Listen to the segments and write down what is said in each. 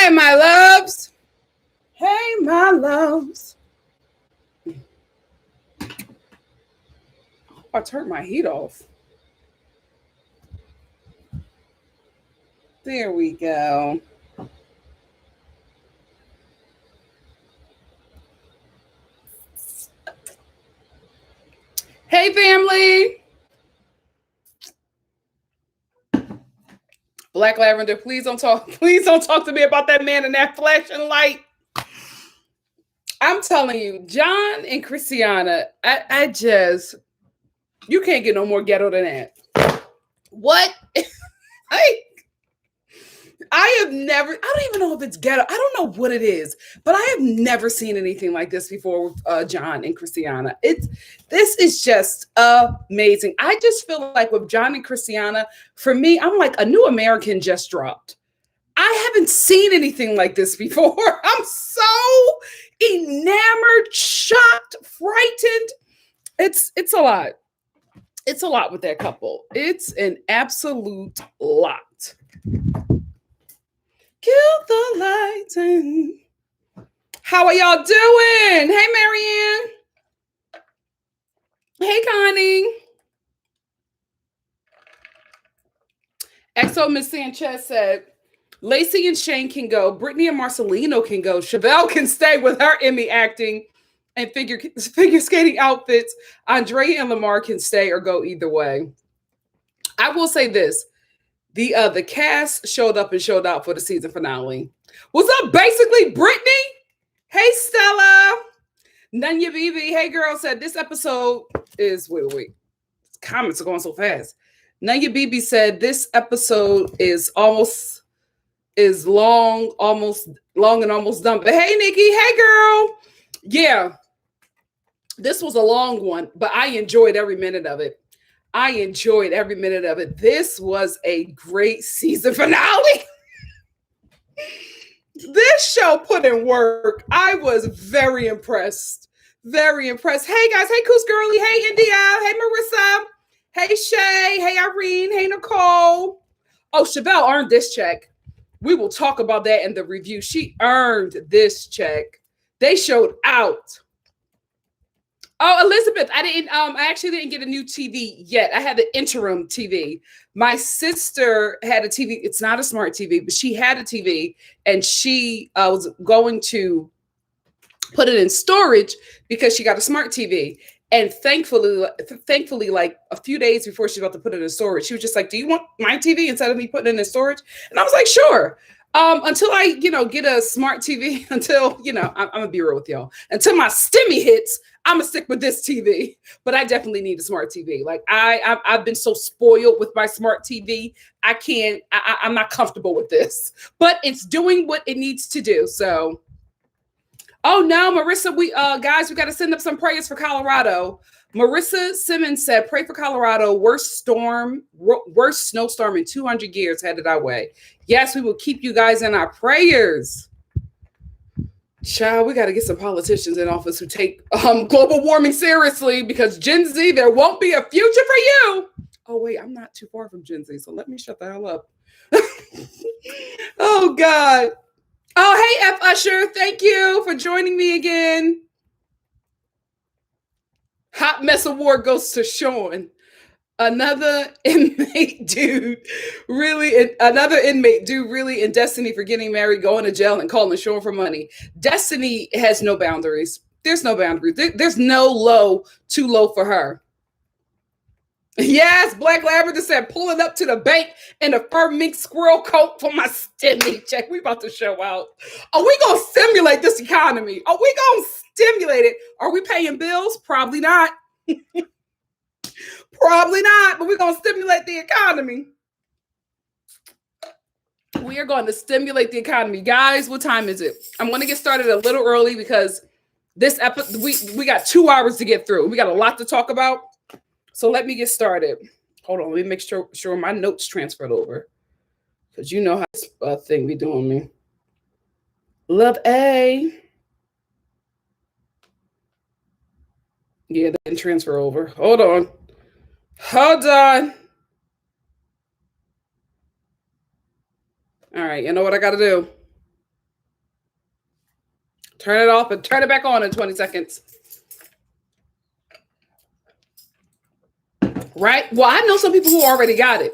Hey, my loves. Hey, my loves. I turned my heat off. There we go. Hey, family. Black Lavender, please don't talk. Please don't talk to me about that man in that flashing light. I'm telling you, John and Christiana, I just, you can't get no more ghetto than that. What? I don't even know if it's ghetto. I don't know what it is, but I have never seen anything like this before with John and Christiana. This is just amazing. I just feel like with John and Christiana, for me, I'm like a new American just dropped. I haven't seen anything like this before. I'm so enamored, shocked, frightened. It's a lot. It's a lot with that couple. It's an absolute lot. Kill the lights and how are y'all doing? Hey, Marianne. Hey, Connie. XO Miss Sanchez said, Lacey and Shane can go. Brittany and Marcelino can go. Chevelle can stay with her Emmy acting and figure skating outfits. Andrea and Lamar can stay or go either way. I will say this. The cast showed up and showed out for the season finale. What's up, basically, Brittany? Hey, Stella. Nunya BB. Hey, girl, said this episode is, wait. Comments are going so fast. Nunya BB said this episode is long and almost done. But hey, Nikki. Hey, girl. Yeah. This was a long one, but I enjoyed every minute of it. This was a great season finale. This show put in work. I was very impressed. Hey, guys. Hey, Coos Girly. Hey, India. Hey, Marissa. Hey, Shay. Hey, Irene. Hey, Nicole. Oh, Chevelle earned this check. We will talk about that in the review. She earned this check. They showed out. Oh, Elizabeth, I actually didn't get a new TV yet. I had the interim TV. My sister had a TV. It's not a smart TV, but she had a TV and she was going to put it in storage because she got a smart TV. And thankfully, like a few days before she was about to put it in storage, she was just like, do you want my TV instead of me putting it in storage? And I was like, sure. Until I, get a smart TV, until, I'm gonna be real with y'all. Until my stimmy hits, I'm gonna stick with this TV. But I definitely need a smart TV. Like I've been so spoiled with my smart TV. I'm not comfortable with this. But it's doing what it needs to do. So, oh no, Marissa, we got to send up some prayers for Colorado. Marissa Simmons said, pray for Colorado. Worst snowstorm in 200 years headed our way. Yes, we will keep you guys in our prayers. Child, we got to get some politicians in office who take global warming seriously, because Gen Z, there won't be a future for you. Oh, wait, I'm not too far from Gen Z, so let me shut the hell up. Oh, God. Oh, hey, F. Usher, thank you for joining me again. Hot Mess Award goes to Sean. Another inmate dude really in Destiny for getting married, going to jail, and calling Sean for money. Destiny has no boundaries. There's no boundaries. There's no low too low for her. Yes, Black Lavender said, pulling up to the bank in a fur mink squirrel coat for my stimmy check. We about to show out. Are we going to stimulate this economy? Are we going to stimulate it? Are we paying bills? Probably not. Probably not, but we're going to stimulate the economy. We are going to stimulate the economy. Guys, what time is it? I'm going to get started a little early because this episode, we got 2 hours to get through. We got a lot to talk about. So let me get started. Hold on, let me make sure my notes transferred over, because you know how this thing be doing me. Love A. Yeah, that didn't transfer over. Hold on. All right, you know what I got to do? Turn it off and turn it back on in 20 seconds. Right? Well, I know some people who already got it.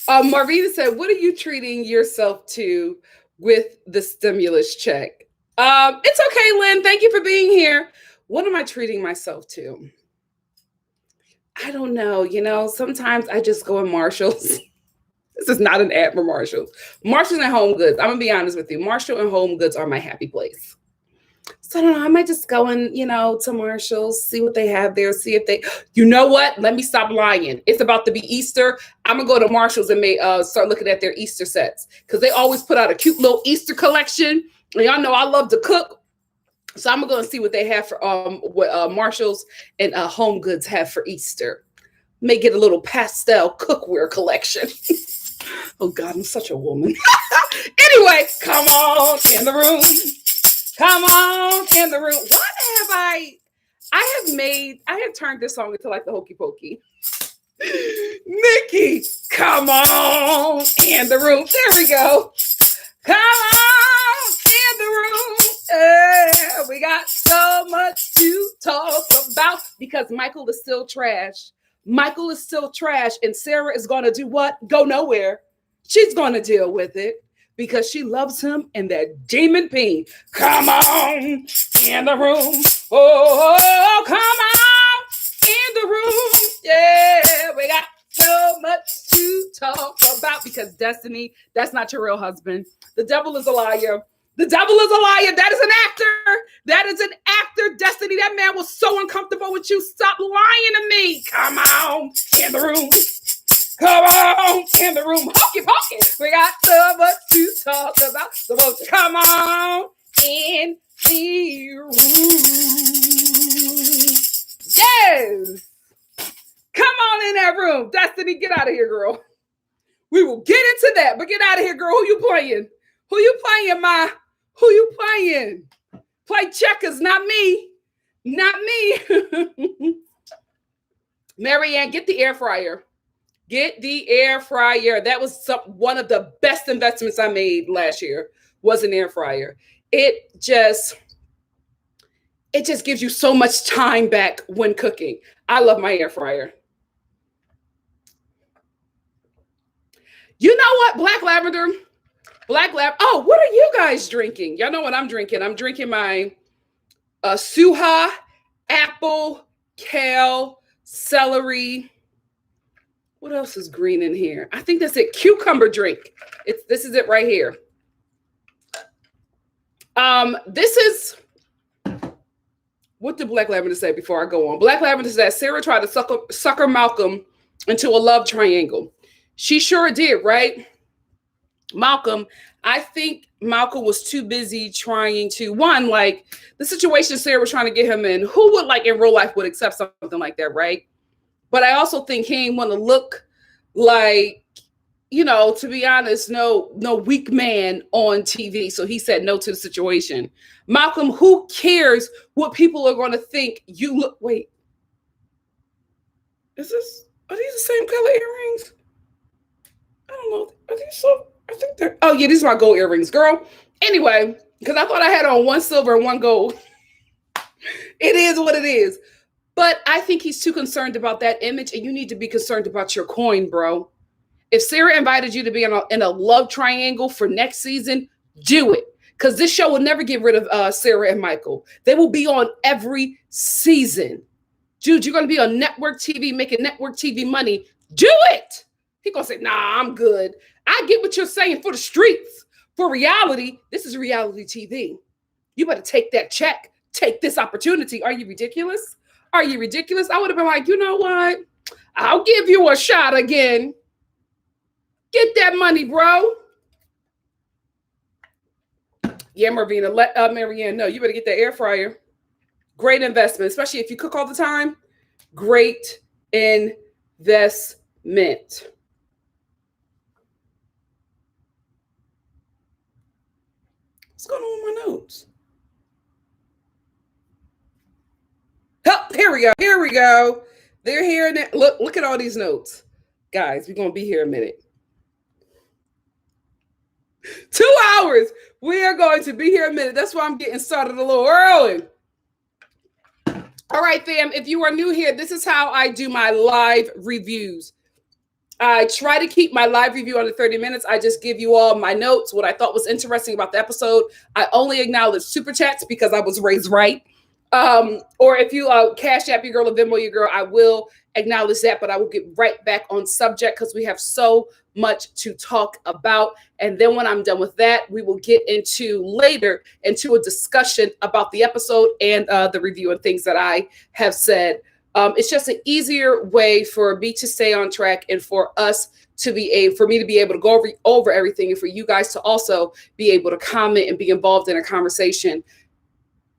Marvina said, what are you treating yourself to with the stimulus check? It's okay, Lynn. Thank you for being here. What am I treating myself to? I don't know. You know, sometimes I just go in Marshall's. This is not an ad for Marshall's. Marshall's and Home Goods. I'm going to be honest with you. Marshall and Home Goods are my happy place. So I don't know. I might just go in, to Marshall's, see what they have there, see if they, you know what? Let me stop lying. It's about to be Easter. I'm going to go to Marshall's and start looking at their Easter sets because they always put out a cute little Easter collection. And y'all know I love to cook. So I'm going to go and see what they have for what Marshall's and Home Goods have for Easter. May get a little pastel cookware collection. Oh, God, I'm such a woman. Anyway, come on in the room. Come on in the room. What have I have turned this song into like the Hokey Pokey. Nikki, come on in the room. There we go. Come on in the room. We got so much to talk about because Michael is still trash. Michael is still trash, and Sarah is going to do what? Go nowhere. She's going to deal with it because she loves him and that demon bean. Come on in the room. Oh, come on in the room. Yeah, we got so much to talk about because Destiny, that's not your real husband. The devil is a liar. The devil is a liar. That is an actor. That is an actor, Destiny. That man was so uncomfortable with you. Stop lying to me. Come on in the room. Come on in the room. Hokey pokey. We got so much to talk about. So won't you come on in the room. Yes. Come on in that room. Destiny, get out of here, girl. We will get into that, but get out of here, girl. Who you playing? Who you playing, Ma? Who you playing? Play checkers, not me. Not me. Marianne, get the air fryer. Get the air fryer. That was one of the best investments I made last year was an air fryer. It just gives you so much time back when cooking. I love my air fryer. You know what? Black lavender. Oh, what are you guys drinking? Y'all know what I'm drinking. I'm drinking my Suha, apple, kale, celery. What else is green in here? I think that's it. Cucumber drink. This is it right here. This is what did Black Lavender say before I go on? Black Lavender said Sarah tried to sucker Malcolm into a love triangle. She sure did, right? Malcolm, I think Malcolm was too busy trying to, the situation Sarah was trying to get him in, who would in real life would accept something like that, right? But I also think he didn't want to look like, to be honest, no weak man on TV. So he said no to the situation. Malcolm, who cares what people are going to think you look, wait. Are these the same color earrings? I don't know. Are these so? I think they're. Oh yeah, these are my gold earrings, girl. Anyway, because I thought I had on one silver and one gold. It is what it is. But I think he's too concerned about that image, and you need to be concerned about your coin, bro. If Sarah invited you to be in a love triangle for next season, do it. Because this show will never get rid of Sarah and Michael. They will be on every season. Dude, you're going to be on network TV, making network TV money. Do it. He's going to say, nah, I'm good. I get what you're saying for the streets. For reality, this is reality TV. You better take that check. Take this opportunity. Are you ridiculous? Are you ridiculous? I would have been like, you know what? I'll give you a shot again. Get that money, bro. Yeah, Marvina, let Marianne know. You better get that air fryer. Great investment, especially if you cook all the time. Great investment. What's going on with my notes? Oh, here we go. Here we go. They're here now. Look at all these notes. Guys, we're going to be here a minute. 2 hours. We are going to be here a minute. That's why I'm getting started a little early. All right, fam. If you are new here, this is how I do my live reviews. I try to keep my live review under 30 minutes. I just give you all my notes, what I thought was interesting about the episode. I only acknowledge super chats because I was raised right. Or if you Cash App your girl or Venmo your girl, I will acknowledge that, but I will get right back on subject because we have so much to talk about. And then when I'm done with that, we will get into a discussion about the episode and the review and things that I have said. It's just an easier way for me to stay on track and for us to for me to be able to go over everything, and for you guys to also be able to comment and be involved in a conversation,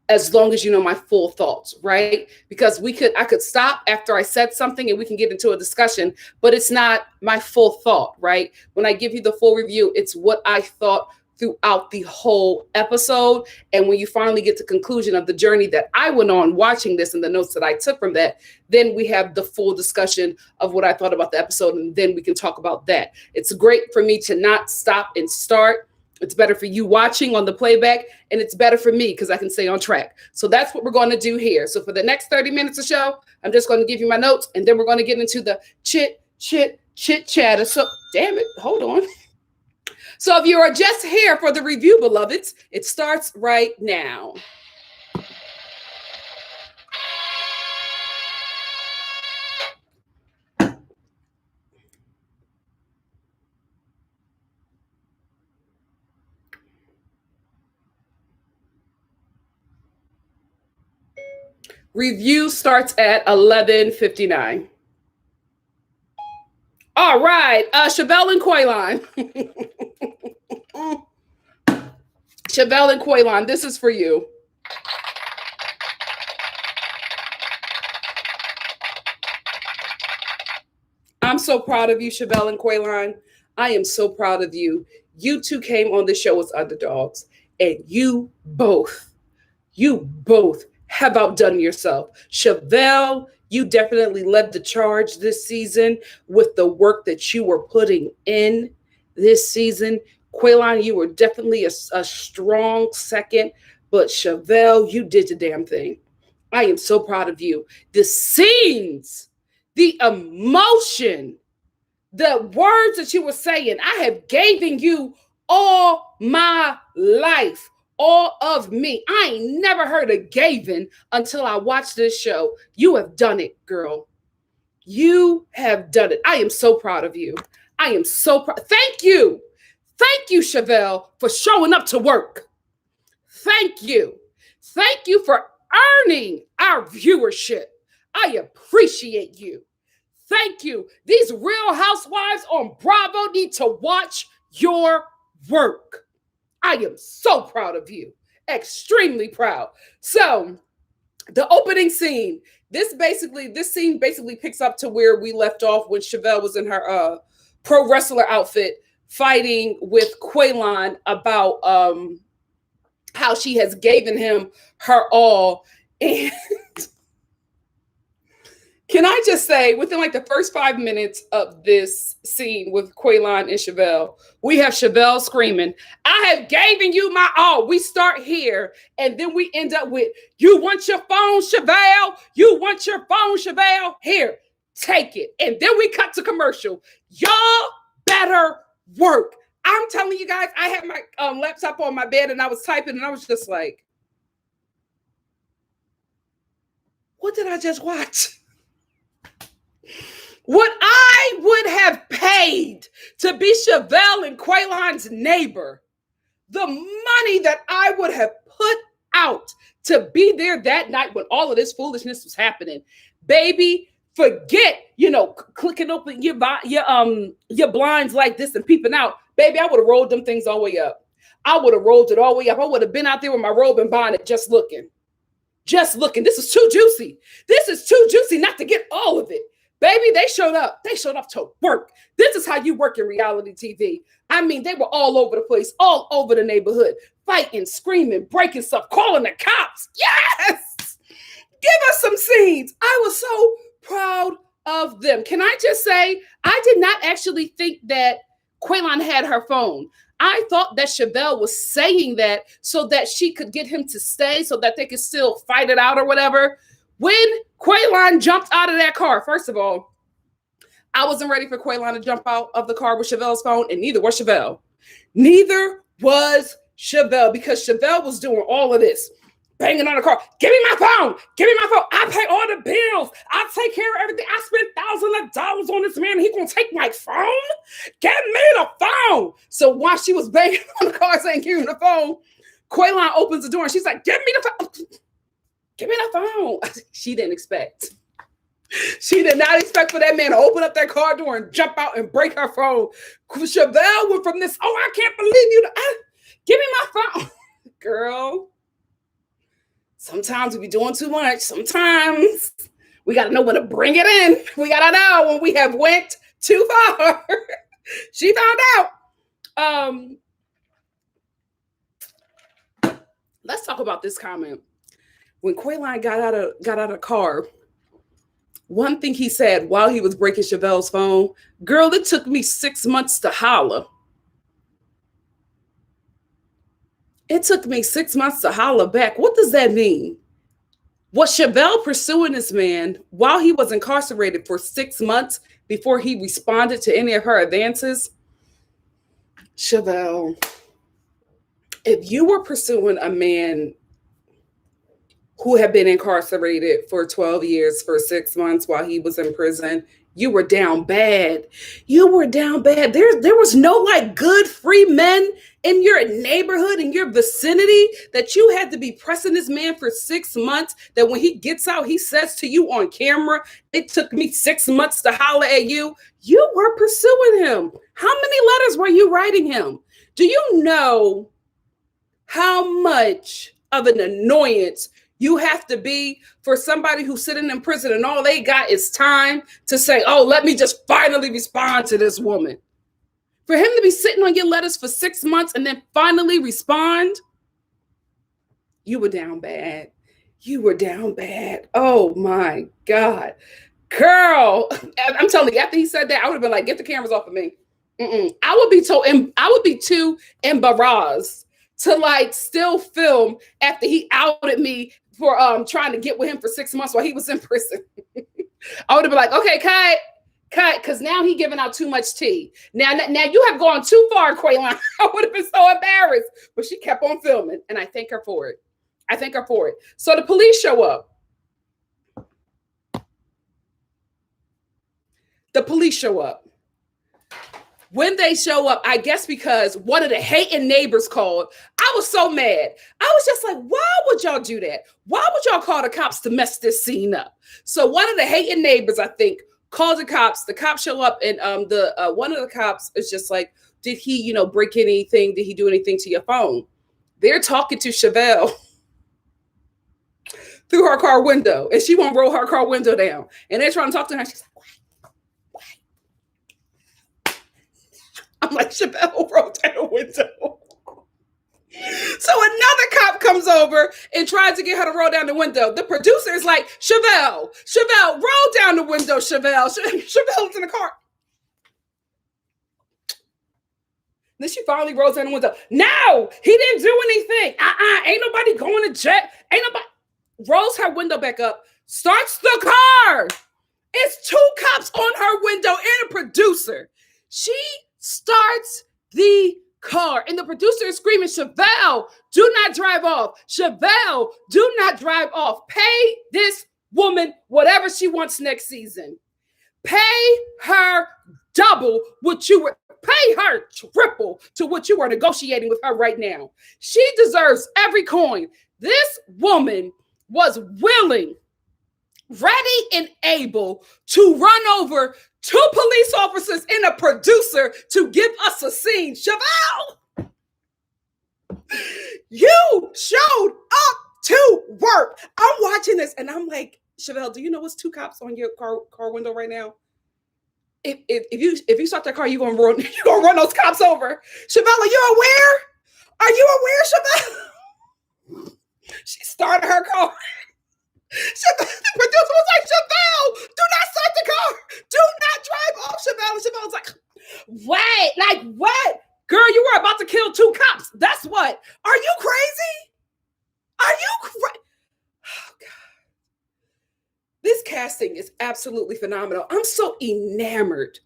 as long as you know my full thoughts, right? Because I could stop after I said something and we can get into a discussion, but it's not my full thought, right? When I give you the full review, it's what I thought throughout the whole episode. And when you finally get to the conclusion of the journey that I went on watching this and the notes that I took from that, then we have the full discussion of what I thought about the episode. And then we can talk about that. It's great for me to not stop and start. It's better for you watching on the playback, and it's better for me because I can stay on track. So that's what we're going to do here. So for the next 30 minutes or so, I'm just going to give you my notes, and then we're going to get into the chit chatter. So damn it, hold on. So if you are just here for the review, beloveds, it starts right now. Review starts at 11:59. All right, Chevelle and Quaylon. Chevelle and Quaylon, this is for you. I'm so proud of you, Chevelle and Quaylon. I am so proud of you. You two came on the show as underdogs, and you both have outdone yourself. Chevelle, you definitely led the charge this season with the work that you were putting in this season. Quaylon, you were definitely a strong second, but Chevelle, you did the damn thing. I am so proud of you. The scenes, the emotion, the words that you were saying, I have given you all my life. All of me. I ain't never heard of Gavin until I watched this show. You have done it, girl. You have done it. I am so proud of you. I am so proud. Thank you. Thank you, Chevelle, for showing up to work. Thank you. Thank you for earning our viewership. I appreciate you. Thank you. These Real Housewives on Bravo need to watch your work. I am so proud of you. Extremely proud. So the opening scene, this scene basically picks up to where we left off when Chevelle was in her pro wrestler outfit fighting with Quaylon about how she has given him her all. And can I just say, within like the first 5 minutes of this scene with Quaylon and Chevelle, we have Chevelle screaming, I have given you my all. We start here, and then we end up with, you want your phone, Chevelle? You want your phone, Chevelle? Here, take it. And then we cut to commercial. Y'all better work. I'm telling you guys, I had my laptop on my bed, and I was typing, and I was just like, what did I just watch? What I would have paid to be Chevelle and Quaylon's neighbor, the money that I would have put out to be there that night when all of this foolishness was happening, baby, forget, clicking open your blinds like this and peeping out. Baby, I would have rolled them things all the way up. I would have rolled it all the way up. I would have been out there with my robe and bonnet just looking. This is too juicy. This is too juicy not to get all of it. Baby, they showed up. They showed up to work. This is how you work in reality TV. I mean, they were all over the place, all over the neighborhood, fighting, screaming, breaking stuff, calling the cops. Yes! Give us some scenes. I was so proud of them. Can I just say, I did not actually think that Quaylon had her phone. I thought that Chevelle was saying that so that she could get him to stay so that they could still fight it out or whatever. When Quaylon jumped out of that car, first of all, I wasn't ready for Quaylon to jump out of the car with Chevelle's phone, and neither was Chevelle. Neither was Chevelle, because Chevelle was doing all of this, banging on the car. Give me my phone. Give me my phone. I pay all the bills. I take care of everything. I spent thousands of dollars on this man. He gonna take my phone? Give me the phone. So while she was banging on the car saying, give me the phone, Quaylon opens the door and she's like, give me the phone. Give me the phone. She didn't expect. She did not expect for that man to open up that car door and jump out and break her phone. Chevelle went from this, I can't believe you. Give me my phone. Girl, sometimes we be doing too much. Sometimes we got to know when to bring it in. We got to know when we have went too far. She found out. Let's talk about this comment. When Quaylon got out of the car, one thing he said while he was breaking Chevelle's phone, girl, it took me 6 months to holler. It took me 6 months to holler back. What does that mean? Was Chevelle pursuing this man while he was incarcerated for 6 months before he responded to any of her advances? Chevelle, if you were pursuing a man who had been incarcerated for 12 years for 6 months while he was in prison, you were down bad. You were down bad. There was no like good free men in your neighborhood, in your vicinity, that you had to be pressing this man for 6 months, that when he gets out, he says to you on camera, it took me 6 months to holler at you. You were pursuing him. How many letters were you writing him? Do you know how much of an annoyance you have to be for somebody who's sitting in prison and all they got is time to say, oh, let me just finally respond to this woman? For him to be sitting on your letters for 6 months and then finally respond, you were down bad. You were down bad. Oh my God. Girl, I'm telling you, after he said that, I would have been like, get the cameras off of me. I would be too embarrassed to like still film after he outed me for trying to get with him for 6 months while he was in prison. I would have been like, okay, cut, because now he giving out too much tea. Now you have gone too far, Quaylon. I would have been so embarrassed, but she kept on filming, and I thank her for it. So the police show up. When they show up, I guess because one of the hating neighbors called, I was so mad. I was just like, why would y'all do that? Why would y'all call the cops to mess this scene up? So one of the hating neighbors, I think, called the cops. The cops show up, and one of the cops is just like, did he, break anything? Did he do anything to your phone? They're talking to Chevelle through her car window, and she won't roll her car window down. And they're trying to talk to her. She's like, what? I'm like, Chevelle rolled down the window. So another cop comes over and tries to get her to roll down the window. The producer is like, Chevelle, roll down the window, Chevelle. Chevelle's in the car. Then she finally rolls down the window. No, he didn't do anything. Ain't nobody going to jail. Ain't nobody. Rolls her window back up, starts the car. It's two cops on her window and a producer. She starts the car, and the producer is screaming, Chevelle, do not drive off. Chevelle, do not drive off. Pay this woman whatever she wants next season. Pay her double what you were, pay her triple to what you are negotiating with her right now. She deserves every coin. This woman was willing, ready, and able to run over two police officers and a producer to give us a scene. Chevelle, you showed up to work. I'm watching this and I'm like, Chevelle, do you know what's two cops on your car window right now? If you stop that car, you're gonna run those cops over. Chevelle, are you aware? Are you aware, Chevelle? She started her car. The producer was like, Chevelle, do not start the car. Do not drive off, Chevelle. And Chevelle's like, what? Like what? Girl, you were about to kill This casting is absolutely phenomenal. I'm so enamored.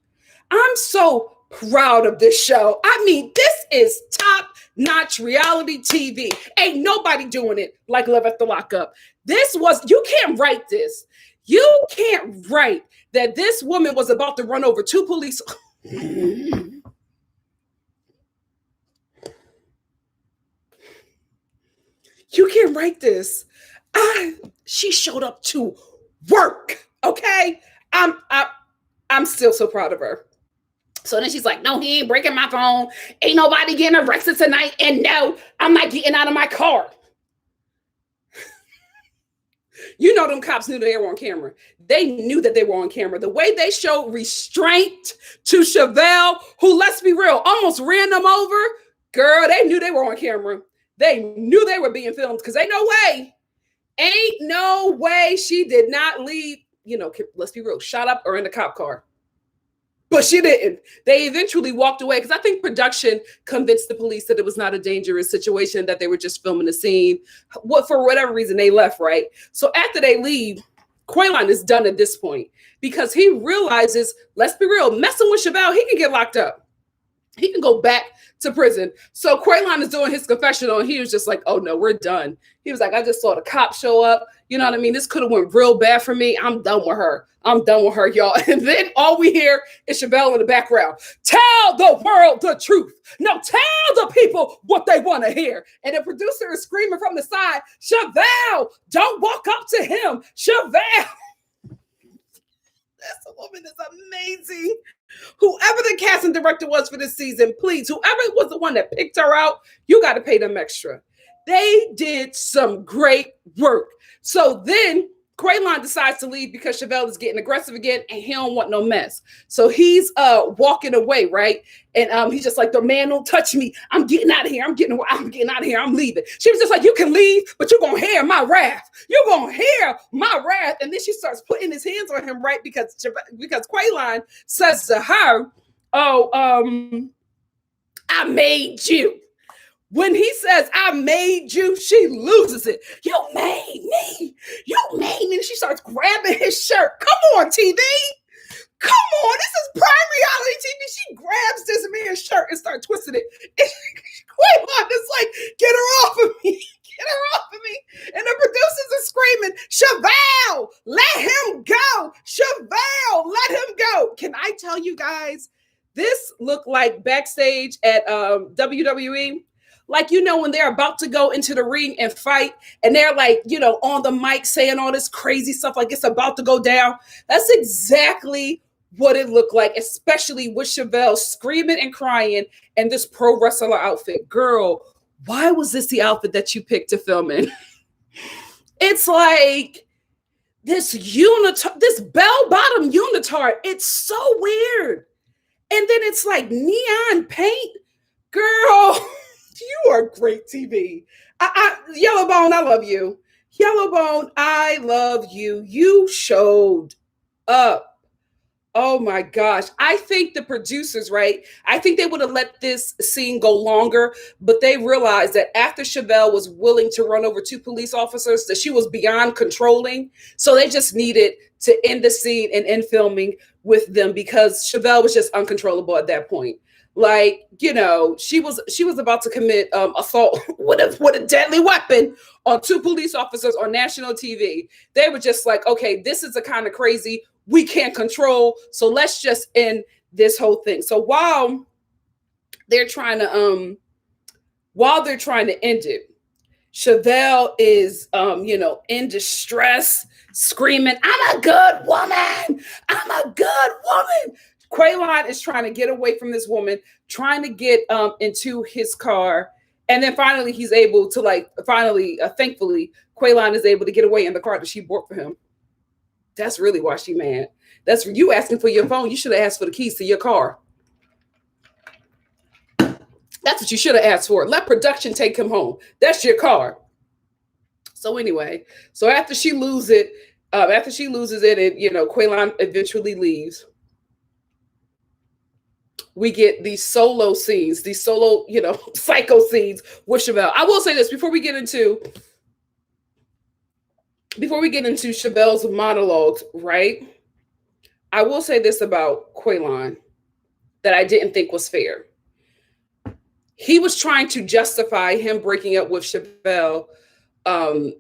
I'm so proud of this show. I mean, this is top-notch reality TV. Ain't nobody doing it like Love at the Lockup. You can't write this. You can't write that this woman was about to run over two police. You can't write this. She showed up to work. Okay, I'm still so proud of her. So then she's like, no, he ain't breaking my phone. Ain't nobody getting arrested tonight. And no, I'm not getting out of my car. You know, them cops knew they were on camera. They knew that they were on camera. The way they showed restraint to Chevelle, who, let's be real, almost ran them over. Girl, they knew they were on camera. They knew they were being filmed because ain't no way she did not leave, let's be real, shot up or in the cop car. But she didn't. They eventually walked away because I think production convinced the police that it was not a dangerous situation, that they were just filming a scene. For whatever reason, they left, right? So after they leave, Quaylon is done at this point because he realizes, let's be real, messing with Chevelle, he can get locked up. He can go back to prison. So Quaylon is doing his confessional and he was just like, oh no, we're done. He was like, I just saw the cop show up. You know what I mean? This could have went real bad for me. I'm done with her. I'm done with her, y'all. And then all we hear is Chevelle in the background. Tell the world the truth. No, tell the people what they want to hear. And the producer is screaming from the side, Chevelle, don't walk up to him. Chevelle. That woman is amazing. Whoever the casting director was for this season, please, whoever was the one that picked her out, you got to pay them extra. They did some great work. So then Quaylon decides to leave because Chevelle is getting aggressive again and he don't want no mess. So he's walking away, right? And he's just like, the man don't touch me. I'm getting out of here. I'm getting out of here. I'm leaving. She was just like, you can leave, but you're going to hear my wrath. You're going to hear my wrath. And then she starts putting his hands on him, right? Because Quaylon says to her, I made you. When he says, I made you, she loses it. You made me. You made me. And she starts grabbing his shirt. Come on, TV. Come on. This is prime reality TV. She grabs this man's shirt and starts twisting it. Quaylon is like, get her off of me. Get her off of me. And the producers are screaming, Chevelle, let him go. Chevelle, let him go. Can I tell you guys, this looked like backstage at WWE. Like, when they're about to go into the ring and fight and they're like, on the mic saying all this crazy stuff like it's about to go down. That's exactly what it looked like, especially with Chevelle screaming and crying in this pro wrestler outfit. Girl, why was this the outfit that you picked to film in? It's like this bell-bottom unitard. It's so weird. And then it's like neon paint. Girl, you are great TV. Yellowbone, I love you. Yellowbone, I love you. You showed up. Oh my gosh. I think the producers, right? I think they would have let this scene go longer, but they realized that after Chevelle was willing to run over two police officers, that she was beyond controlling. So they just needed to end the scene and end filming with them because Chevelle was just uncontrollable at that point. Like, she was about to commit assault with a deadly weapon on two police officers on national TV. They were just like, okay, this is the kind of crazy we can't control. So let's just end this whole thing. So while they're trying to end it, Chevelle is, in distress, screaming, I'm a good woman. I'm a good woman. Quaylon is trying to get away from this woman, trying to get into his car. And then finally, he's able to thankfully, Quaylon is able to get away in the car that she bought for him. That's really why she mad. That's for you asking for your phone. You should have asked for the keys to your car. That's what you should have asked for. Let production take him home. That's your car. So anyway, after she loses it, and Quaylon eventually leaves. We get these solo scenes, psycho scenes with Chevelle. I will say this before we get into before we get into Chevelle's monologues, right? I will say this about Quaylon that I didn't think was fair. He was trying to justify him breaking up with Chevelle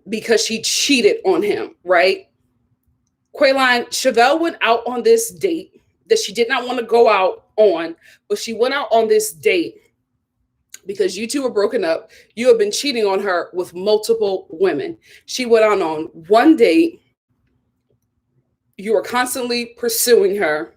because she cheated on him, right? Chevelle went out on this date that she did not want to go out on, but she went out on this date because you two were broken up. You have been cheating on her with multiple women. She went on one date. You were constantly pursuing her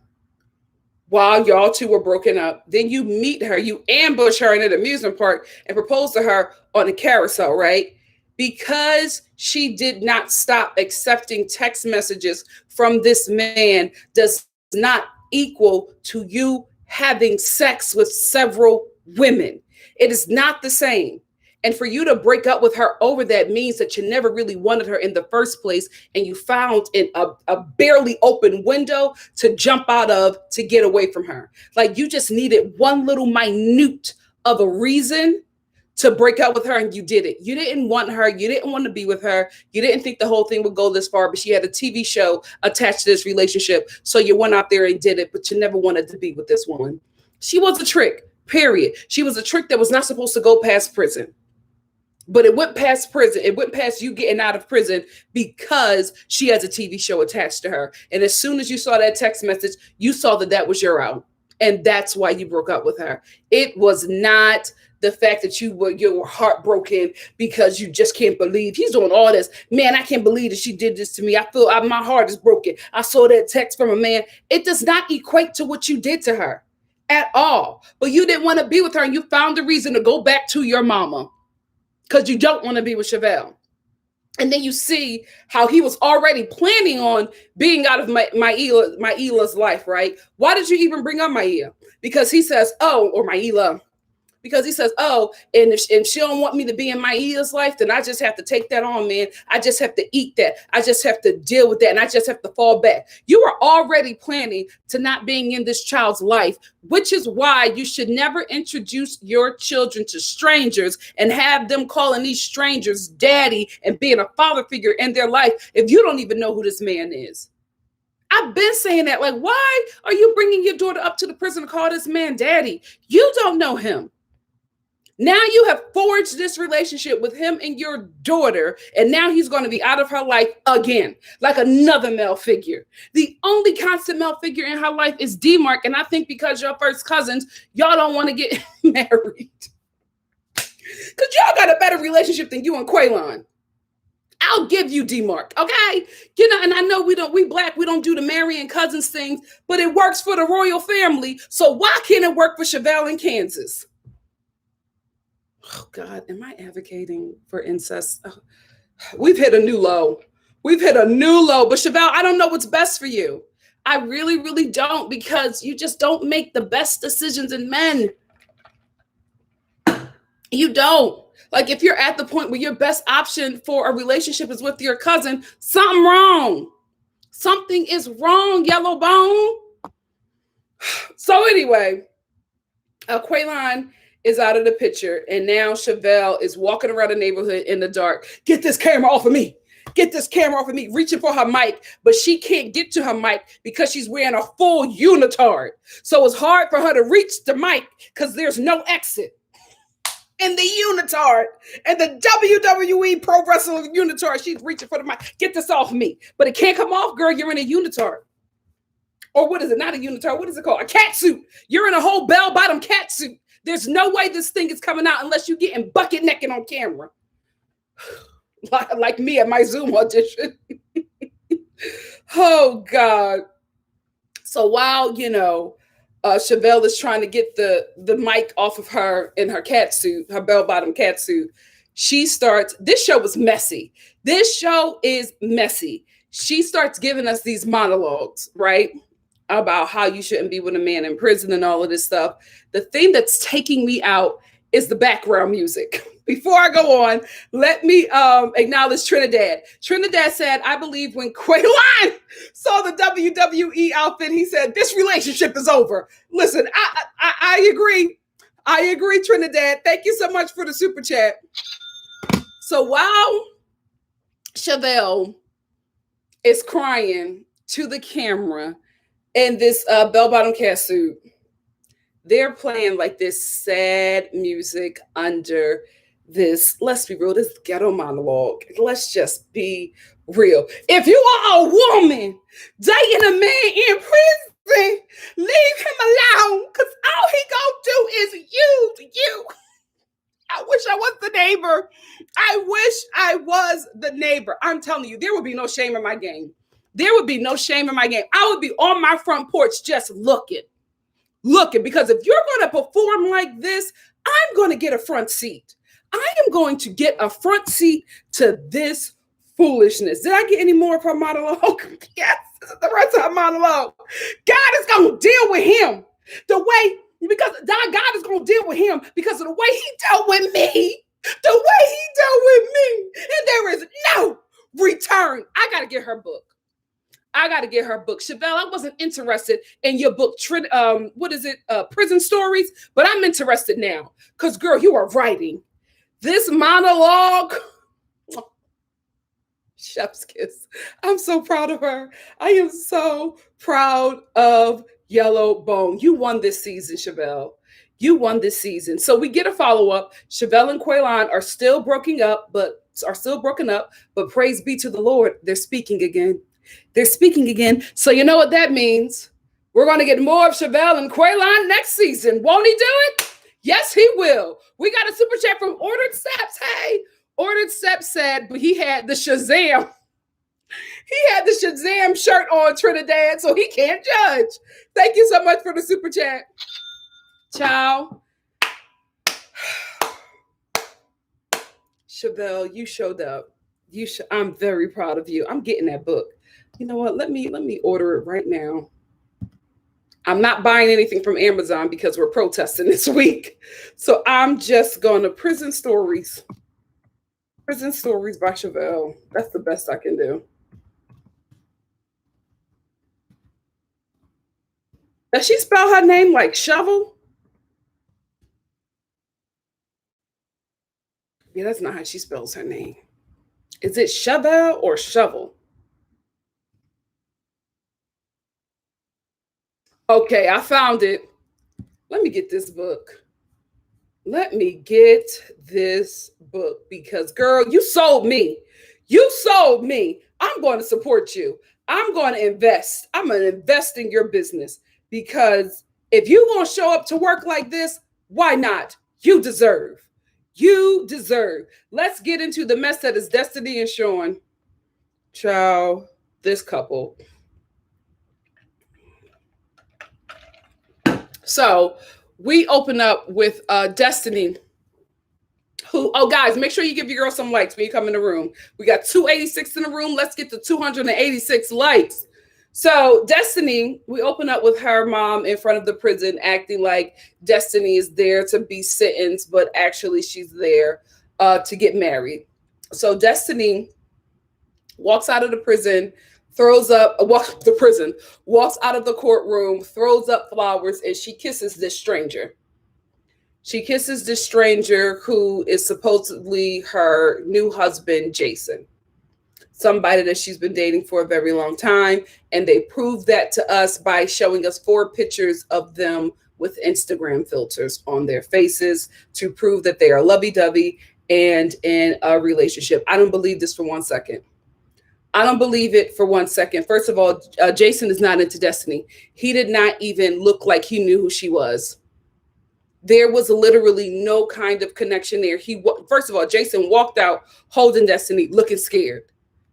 while y'all two were broken up. Then you meet her, you ambush her in an amusement park and propose to her on a carousel, right? Because she did not stop accepting text messages from this man does not equal to you having sex with several women. It is not the same. And for you to break up with her over that means that you never really wanted her in the first place, and you found in a barely open window to jump out of to get away from her. Like you just needed one little minute of a reason to break up with her, and you did it. You didn't want her. You didn't want to be with her. You didn't think the whole thing would go this far, but she had a TV show attached to this relationship. So you went out there and did it, but you never wanted to be with this woman. She was a trick, period. She was a trick that was not supposed to go past prison. But it went past prison. It went past you getting out of prison because she has a TV show attached to her. And as soon as you saw that text message, you saw that that was your out. And that's why you broke up with her. It was not the fact that you were heartbroken because you just can't believe he's doing all this. Man, I can't believe that she did this to me. I feel my heart is broken. I saw that text from a man. It does not equate to what you did to her at all. But you didn't want to be with her, and you found a reason to go back to your mama because you don't want to be with Chevelle. And then you see how he was already planning on being out of Maila's life, right? Why did you even bring up Maila? Because he says, oh, or Maila. Because he says, oh, and if she don't want me to be in Maila's life, then I just have to take that on, man. I just have to eat that. I just have to deal with that. And I just have to fall back. You were already planning to not being in this child's life, which is why you should never introduce your children to strangers and have them calling these strangers daddy and being a father figure in their life if you don't even know who this man is. I've been saying that. Like, why are you bringing your daughter up to the prison to call this man daddy? You don't know him. Now you have forged this relationship with him and your daughter, and now he's going to be out of her life again, like another male figure. The only constant male figure in her life is D-Mark, and I think because you're first cousins, y'all don't want to get married. Because y'all got a better relationship than you and Quaylon. I'll give you D-Mark, okay? You know, and I know we Black, we don't do the marrying cousins things, but it works for the royal family, so why can't it work for Chevelle in Kansas? Oh, God, am I advocating for incest? Oh, we've hit a new low. We've hit a new low. But Chevelle, I don't know what's best for you. I really, really don't, because you just don't make the best decisions in men. You don't. Like, if you're at the point where your best option for a relationship is with your cousin, something wrong. Something is wrong, yellow bone. So anyway, Quaylon is out of the picture, and now Chevelle is walking around the neighborhood in the dark. Get this camera off of me. Get this camera off of me. Reaching for her mic, but she can't get to her mic because she's wearing a full unitard. So it's hard for her to reach the mic because there's no exit. And the unitard and the WWE Pro Wrestling unitard, she's reaching for the mic. Get this off of me. But it can't come off, girl. You're in a unitard. Or what is it? Not a unitard. What is it called? A cat suit. You're in a whole bell-bottom cat suit. There's no way this thing is coming out unless you're getting bucket naked on camera. Like me at my Zoom audition. Oh, God. So while, Chevelle is trying to get the mic off of her in her cat suit, her bell-bottom cat suit, she starts, this show was messy. This show is messy. She starts giving us these monologues, right? About how you shouldn't be with a man in prison and all of this stuff. The thing that's taking me out is the background music. Before I go on, let me acknowledge Trinidad. Trinidad said, I believe when Quaylon saw the WWE outfit, he said, this relationship is over. Listen, I agree. I agree, Trinidad. Thank you so much for the super chat. So while Chevelle is crying to the camera in this bell-bottom cast suit. They're playing like this sad music under this, let's be real, this ghetto monologue. Let's just be real. If you are a woman dating a man in prison, leave him alone, because all he gonna do is use you. I wish I was the neighbor. I wish I was the neighbor. I'm telling you, there would be no shame in my game. There would be no shame in my game. I would be on my front porch just looking, because if you're going to perform like this, I'm going to get a front seat. I am going to get a front seat to this foolishness. Did I get any more of her monologue? Yes, this is the rest of her monologue. God is going to deal with him the way, because God is going to deal with him because of the way he dealt with me. The way he dealt with me. And there is no return. I got to get her book. Chevelle, I wasn't interested in your book, Prison Stories, but I'm interested now. Because, girl, you are writing this monologue. Chef's kiss. I'm so proud of her. I am so proud of Yellow Bone. You won this season, Chevelle. You won this season. So we get a follow-up. Chevelle and Quaylon are still broken up, but praise be to the Lord, they're speaking again. So you know what that means. We're going to get more of Chevelle and Quaylon next season. Won't he do it? Yes, he will. We got a super chat from Ordered Steps. Hey, Ordered Steps said, but he had the Shazam. He had the Shazam shirt on Trinidad, so he can't judge. Thank you so much for the super chat. Ciao. Chevelle, you showed up. I'm very proud of you. I'm getting that book. You know what? Let me order it right now. I'm not buying anything from Amazon because we're protesting this week. So I'm just going to Prison Stories. Prison Stories by Chevelle. That's the best I can do. Does she spell her name like shovel? Yeah, that's not how she spells her name. Is it Chevelle or shovel? Okay, I found it. Let me get this book. Because, girl, you sold me. I'm going to support you. I'm going to invest. I'm going to invest in your business because if you're going to show up to work like this, why not? You deserve. Let's get into the mess that is Destiny and Sean. Ciao, this couple. So we open up with Destiny. Guys, make sure you give your girl some likes when you come in the room. We got 286 in the room. Let's get to 286 likes. So Destiny, we open up with her mom in front of the prison acting like Destiny is there to be sentenced, but actually she's there to get married. So Destiny walks out of the prison, walks out of the courtroom, throws up flowers, and she kisses this stranger. Who is supposedly her new husband, Jason. Somebody that she's been dating for a very long time. And they proved that to us by showing us 4 pictures of them with Instagram filters on their faces to prove that they are lovey-dovey and in a relationship. I don't believe this for 1 second. I don't believe it for 1 second. First of all, Jason is not into Destiny. He did not even look like he knew who she was. There was literally no kind of connection there. First of all, Jason walked out holding Destiny, looking scared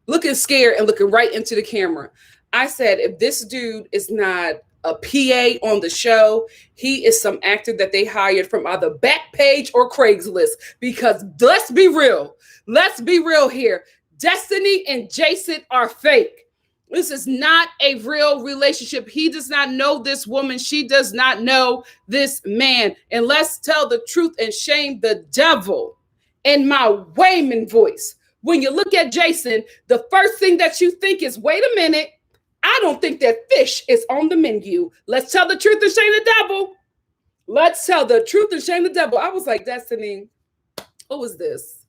and looking right into the camera. I said, if this dude is not a PA on the show, he is some actor that they hired from either Backpage or Craigslist, because let's be real here. Destiny and Jason are fake. This is not a real relationship. He does not know this woman. She does not know this man. And let's tell the truth and shame the devil in my Wayman voice. When you look at Jason, the first thing that you think is, wait a minute, I don't think that fish is on the menu. Let's tell the truth and shame the devil. Let's tell the truth and shame the devil. I was like, Destiny, who is this?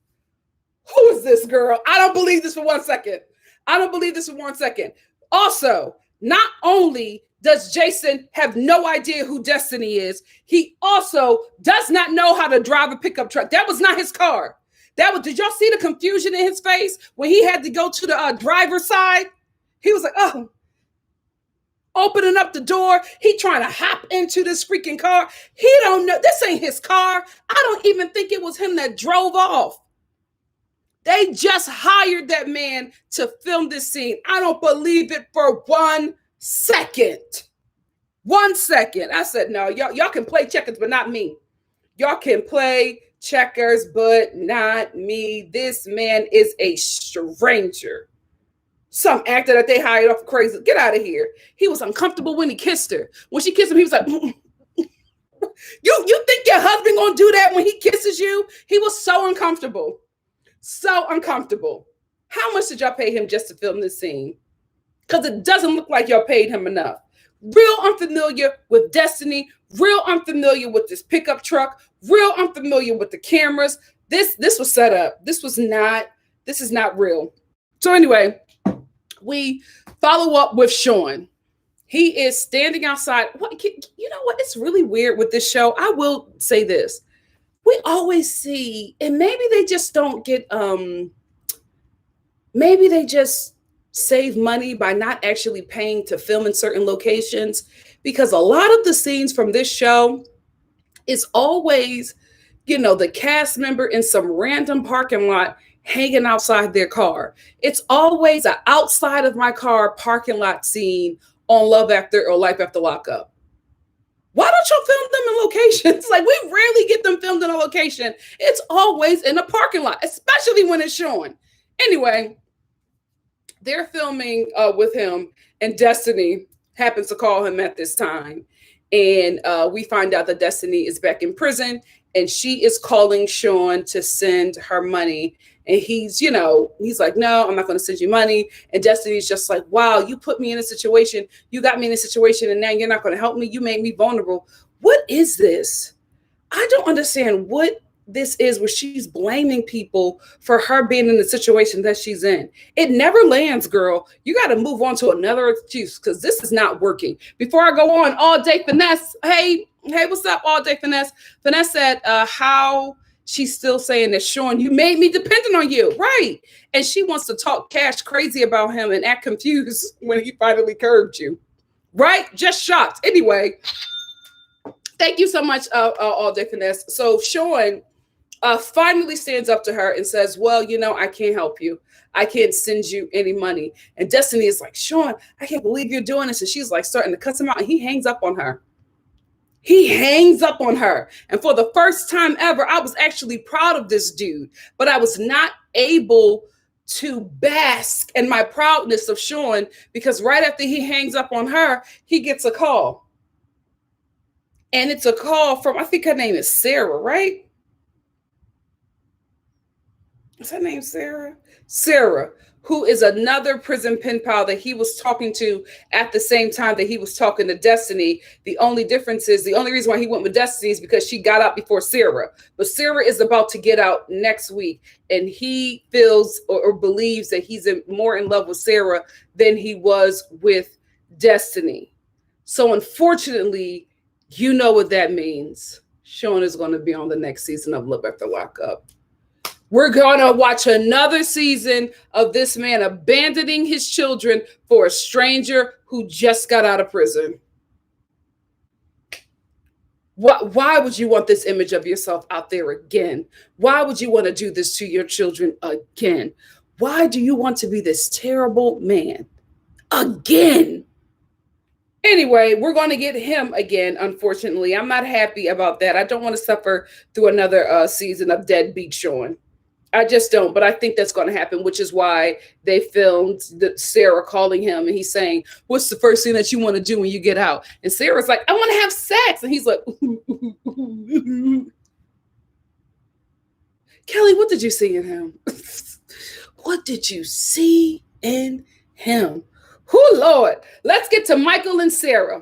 Who is this girl? I don't believe this for 1 second. I don't believe this for 1 second. Also, not only does Jason have no idea who Destiny is, he also does not know how to drive a pickup truck. That was not his car. Did y'all see the confusion in his face when he had to go to the driver's side? He was like, oh, opening up the door. He trying to hop into this freaking car. He don't know. This ain't his car. I don't even think it was him that drove off. They just hired that man to film this scene. I don't believe it for 1 second. 1 second. I said, no, y'all can play checkers, but not me. Y'all can play checkers, but not me. This man is a stranger. Some actor that they hired off crazy. Get out of here. He was uncomfortable when he kissed her. When she kissed him, he was like, you think your husband gonna do that when he kisses you? He was so uncomfortable. So uncomfortable. How much did y'all pay him just to film this scene? Because it doesn't look like y'all paid him enough. Real unfamiliar with Destiny. Real unfamiliar with this pickup truck. Real unfamiliar with the cameras. This was set up. This is not real. So anyway, we follow up with Sean. He is standing outside. You know what? It's really weird with this show. I will say this. We always see, and maybe they just don't get, maybe they just save money by not actually paying to film in certain locations, because a lot of the scenes from this show is always, the cast member in some random parking lot hanging outside their car. It's always an outside of my car parking lot scene on Love After or Life After Lockup. Why don't you film them in locations? Like, we rarely get them filmed in a location. It's always in a parking lot, especially when it's showing. Anyway, they're filming with him, and Destiny happens to call him at this time. And we find out that Destiny is back in prison, and she is calling Sean to send her money. And he's like, no, I'm not going to send you money. And Destiny's just like, wow, you put me in a situation. You got me in a situation, and now you're not going to help me. You made me vulnerable. What is this? I don't understand what this is, where she's blaming people for her being in the situation that she's in. It never lands, girl. You got to move on to another excuse, because this is not working. Before I go on, All Day Finesse. Hey, what's up, All Day Finesse? Finesse said, how she's still saying that, Sean, you made me dependent on you. Right. And she wants to talk cash crazy about him and act confused when he finally curbed you. Right. Just shocked. Anyway, thank you so much, All Day Finesse. So Sean finally stands up to her and says, well, I can't help you. I can't send you any money. And Destiny is like, Sean, I can't believe you're doing this. And she's like starting to cuss him out, and he hangs up on her. And for the first time ever, I was actually proud of this dude, but I was not able to bask in my proudness of Sean, because right after he hangs up on her, he gets a call. And it's a call from, I think her name is Sarah, right? Is her name Sarah? Sarah, who is another prison pen pal that he was talking to at the same time that he was talking to Destiny. The only difference is, the only reason why he went with Destiny is because she got out before Sarah. But Sarah is about to get out next week, and he feels or believes that he's more in love with Sarah than he was with Destiny. So unfortunately, you know what that means. Sean is going to be on the next season of Love After Lockup. We're going to watch another season of this man abandoning his children for a stranger who just got out of prison. Why would you want this image of yourself out there again? Why would you want to do this to your children again? Why do you want to be this terrible man again? Anyway, we're going to get him again, unfortunately. I'm not happy about that. I don't want to suffer through another season of deadbeat Sean. I just don't, but I think that's going to happen, which is why they filmed Sarah calling him, and he's saying, what's the first thing that you want to do when you get out? And Sarah's like, I want to have sex. And he's like, Kelly, what did you see in him? What did you see in him? Oh, Lord. Let's get to Michael and Sarah.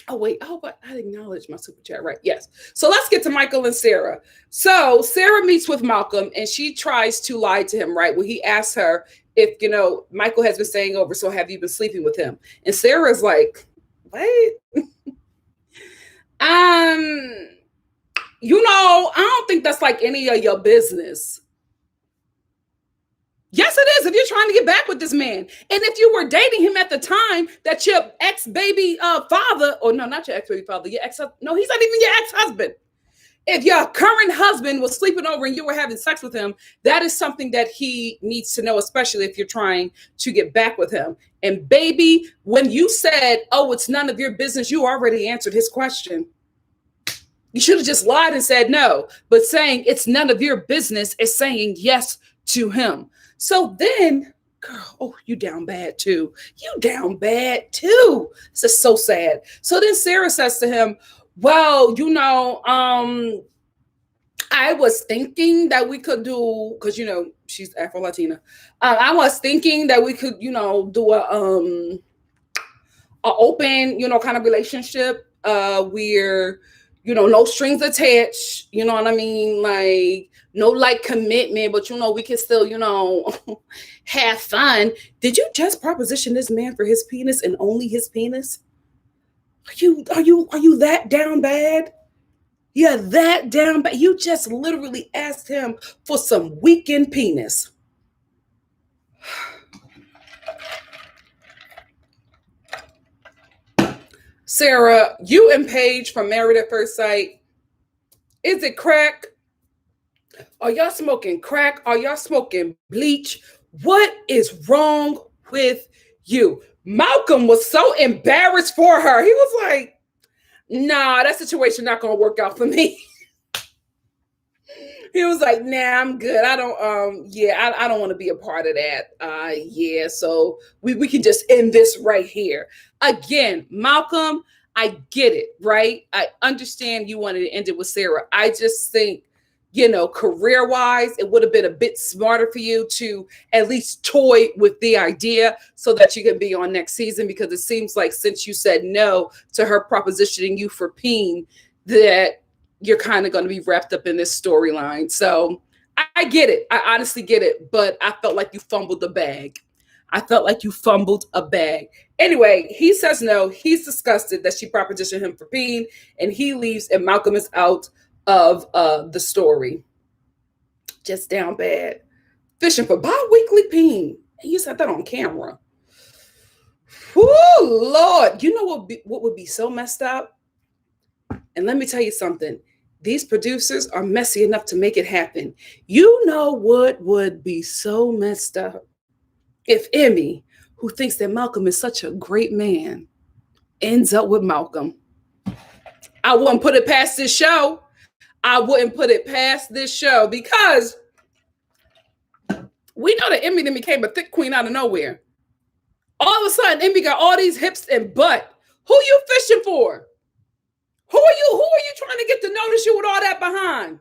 Oh, wait. Oh, but I acknowledged my super chat, right? Yes. So let's get to Michael and Sarah. So Sarah meets with Malcolm and she tries to lie to him, right? Well, he asks her if, Michael has been staying over. So have you been sleeping with him? And Sarah's like, what? Um, I don't think that's like any of your business. Yes, it is. If you're trying to get back with this man, and if you were dating him at the time that your ex-baby father, or no, not your ex-baby father, your ex, no, he's not even your ex-husband. If your current husband was sleeping over and you were having sex with him, that is something that he needs to know, especially if you're trying to get back with him. And baby, when you said, "Oh, it's none of your business," you already answered his question. You should have just lied and said no. But saying it's none of your business is saying yes to him. So then, girl, oh, you down bad too. You down bad too. This is so sad. So then Sarah says to him, well, I was thinking that we could do, because she's Afro-Latina. I was thinking that we could, do a open, kind of relationship where, no strings attached, you know what I mean? Like, no like commitment, but we can still, have fun. Did you just proposition this man for his penis and only his penis? Are you that down bad? Yeah, that down bad. You just literally asked him for some weekend penis. Sarah, you and Paige from Married at First Sight. Is it crack? Are y'all smoking crack? Are y'all smoking bleach? What is wrong with you? Malcolm was so embarrassed for her. He was like, nah, that situation not going to work out for me. He was like, nah, I'm good. I don't, I don't want to be a part of that. So we can just end this right here. Again, Malcolm, I get it, right? I understand you wanted to end it with Sarah. I just think, career-wise, it would have been a bit smarter for you to at least toy with the idea so that you can be on next season, because it seems like since you said no to her propositioning you for peen, that you're kind of going to be wrapped up in this storyline. So I get it. I honestly get it. But I felt like you fumbled the bag. Anyway, he says no. He's disgusted that she propositioned him for peen, and he leaves, and Malcolm is out of the story. Just down bad. Fishing for bi-weekly peen. And you said that on camera. Whoo, Lord. You know what would be so messed up? And let me tell you something. These producers are messy enough to make it happen. You know what would be so messed up? If Emmy, who thinks that Malcolm is such a great man, ends up with Malcolm. I wouldn't put it past this show. Because we know that Emmy then became a thick queen out of nowhere. All of a sudden, Emmy got all these hips and butt. Who you fishing for? Who are you trying to get to notice you with all that behind?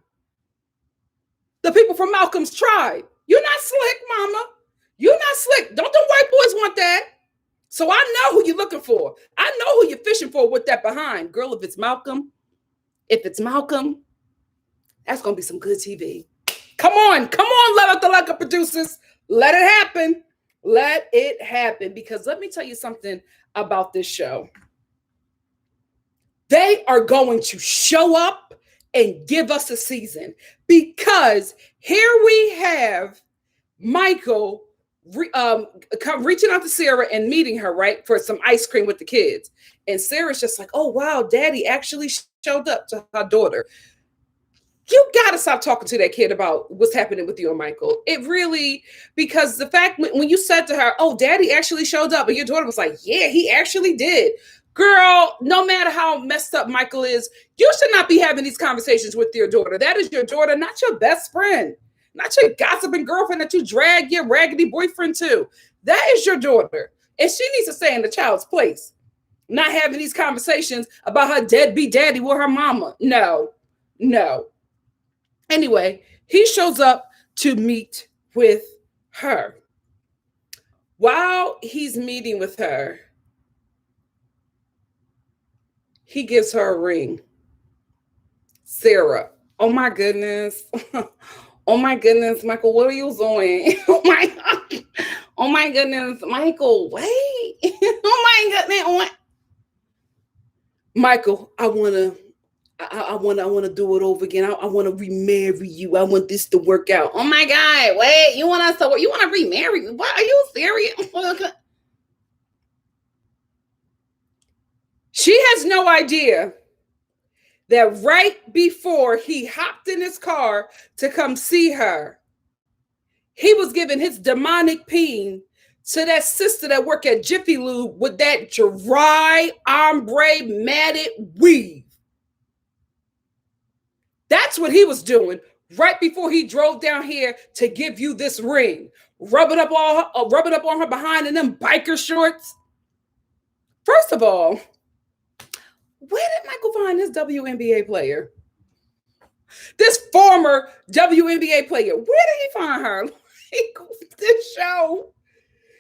The people from Malcolm's tribe. You're not slick, mama. You're not slick. Don't the white boys want that? So I know who you're looking for. I know who you're fishing for with that behind. Girl, if it's Malcolm, that's going to be some good TV. Come on, let the Lockup producers. Let it happen. Because let me tell you something about this show. They are going to show up and give us a season, because here we have Michael reaching out to Sarah and meeting her, right, for some ice cream with the kids. And Sarah's just like, oh, wow, daddy actually showed up to her daughter. You got to stop talking to that kid about what's happening with you and Michael. It really, because the fact when you said to her, oh, daddy actually showed up, and your daughter was like, yeah, he actually did. Girl, no matter how messed up Michael is, you should not be having these conversations with your daughter. That is your daughter, not your best friend, not your gossiping girlfriend that you drag your raggedy boyfriend to. That is your daughter. And she needs to stay in the child's place, not having these conversations about her deadbeat daddy with her mama. No. Anyway, he shows up to meet with her. While he's meeting with her, he gives her a ring. Sarah, oh my goodness. Oh my goodness, Michael, what are you doing? Oh my goodness, Michael, wait. Oh my goodness. Michael, I wanna do it over again. I wanna remarry you. I want this to work out. Oh my God, wait, you want to remarry me? What, are you serious? She has no idea that right before he hopped in his car to come see her, he was giving his demonic peen to that sister that worked at Jiffy Lube with that dry ombre matted weave. That's what he was doing right before he drove down here to give you this ring. Rub it up on her behind in them biker shorts. First of all, where did Michael find this WNBA player? This former WNBA player. Where did he find her? This show.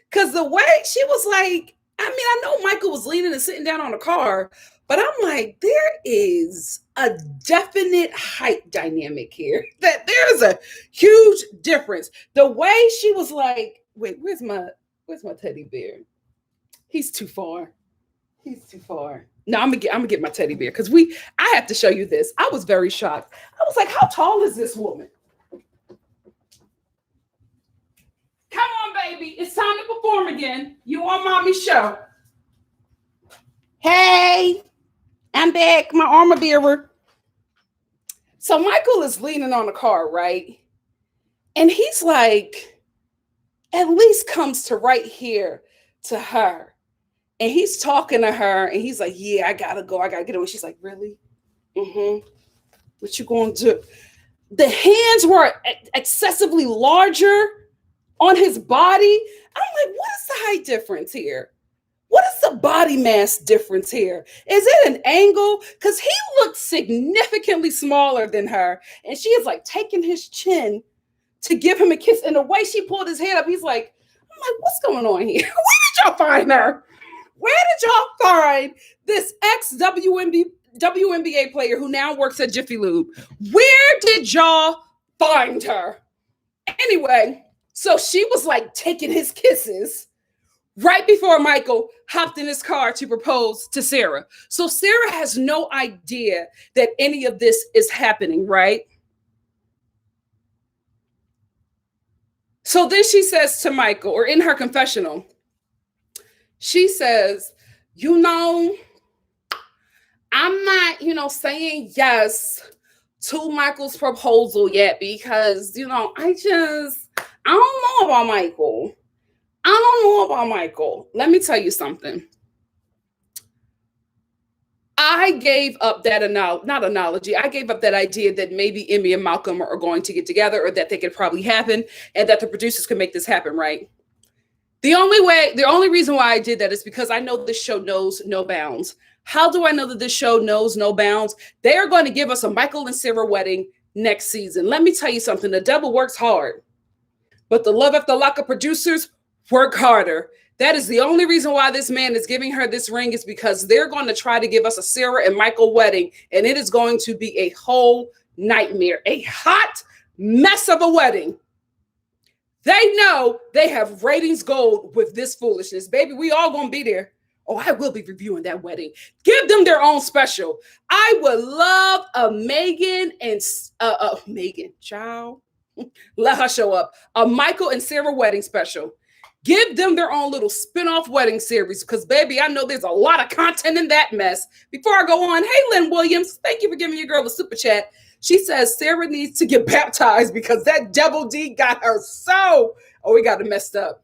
Because the way she was like, I mean, I know Michael was leaning and sitting down on the car, but I'm like, there is a definite height dynamic here. That there's a huge difference. The way she was like, wait, where's my teddy bear? He's too far. He's too far. No, I'm gonna get my teddy bear because I have to show you this. I was very shocked. I was like, how tall is this woman? Come on, baby. It's time to perform again. You on mommy's show. Hey, I'm back. My armor bearer. So Michael is leaning on the car, right? And he's like, at least comes to right here to her. And he's talking to her, and he's like, yeah, I gotta go. I gotta get away. She's like, really? Mm-hmm. What you gonna do? The hands were excessively larger on his body. I'm like, what is the height difference here? What is the body mass difference here? Is it an angle? Because he looked significantly smaller than her. And she is like taking his chin to give him a kiss. And the way she pulled his head up, he's like, I'm like, what's going on here? Where did y'all find her? Where did y'all find this ex-WNBA player who now works at Jiffy Lube? Where did y'all find her? Anyway, so she was like taking his kisses right before Michael hopped in his car to propose to Sarah. So Sarah has no idea that any of this is happening, right? So then she says to Michael, or in her confessional, she says, I'm not, saying yes to Michael's proposal yet because, I don't know about Michael. I don't know about Michael. Let me tell you something. I gave up that I gave up that idea that maybe Emmy and Malcolm are going to get together or that they could probably happen and that the producers could make this happen, right? The only reason why I did that is because I know this show knows no bounds. How do I know that this show knows no bounds? They are going to give us a Michael and Sarah wedding next season. Let me tell you something. The devil works hard, but the Love After Lockup producers work harder. That is the only reason why this man is giving her this ring is because they're going to try to give us a Sarah and Michael wedding, and it is going to be a whole nightmare, a hot mess of a wedding. They know they have ratings gold with this foolishness. Baby, we all gonna be there. Oh, I will be reviewing that wedding. Give them their own special. I would love a Megan and Megan, child. Let her show up. A Michael and Sarah wedding special. Give them their own little spin-off wedding series because, baby, I know there's a lot of content in that mess. Before I go on, hey, Lynn Williams, thank you for giving your girl a super chat. She says Sarah needs to get baptized because that double D got her so... Oh, it got her messed up.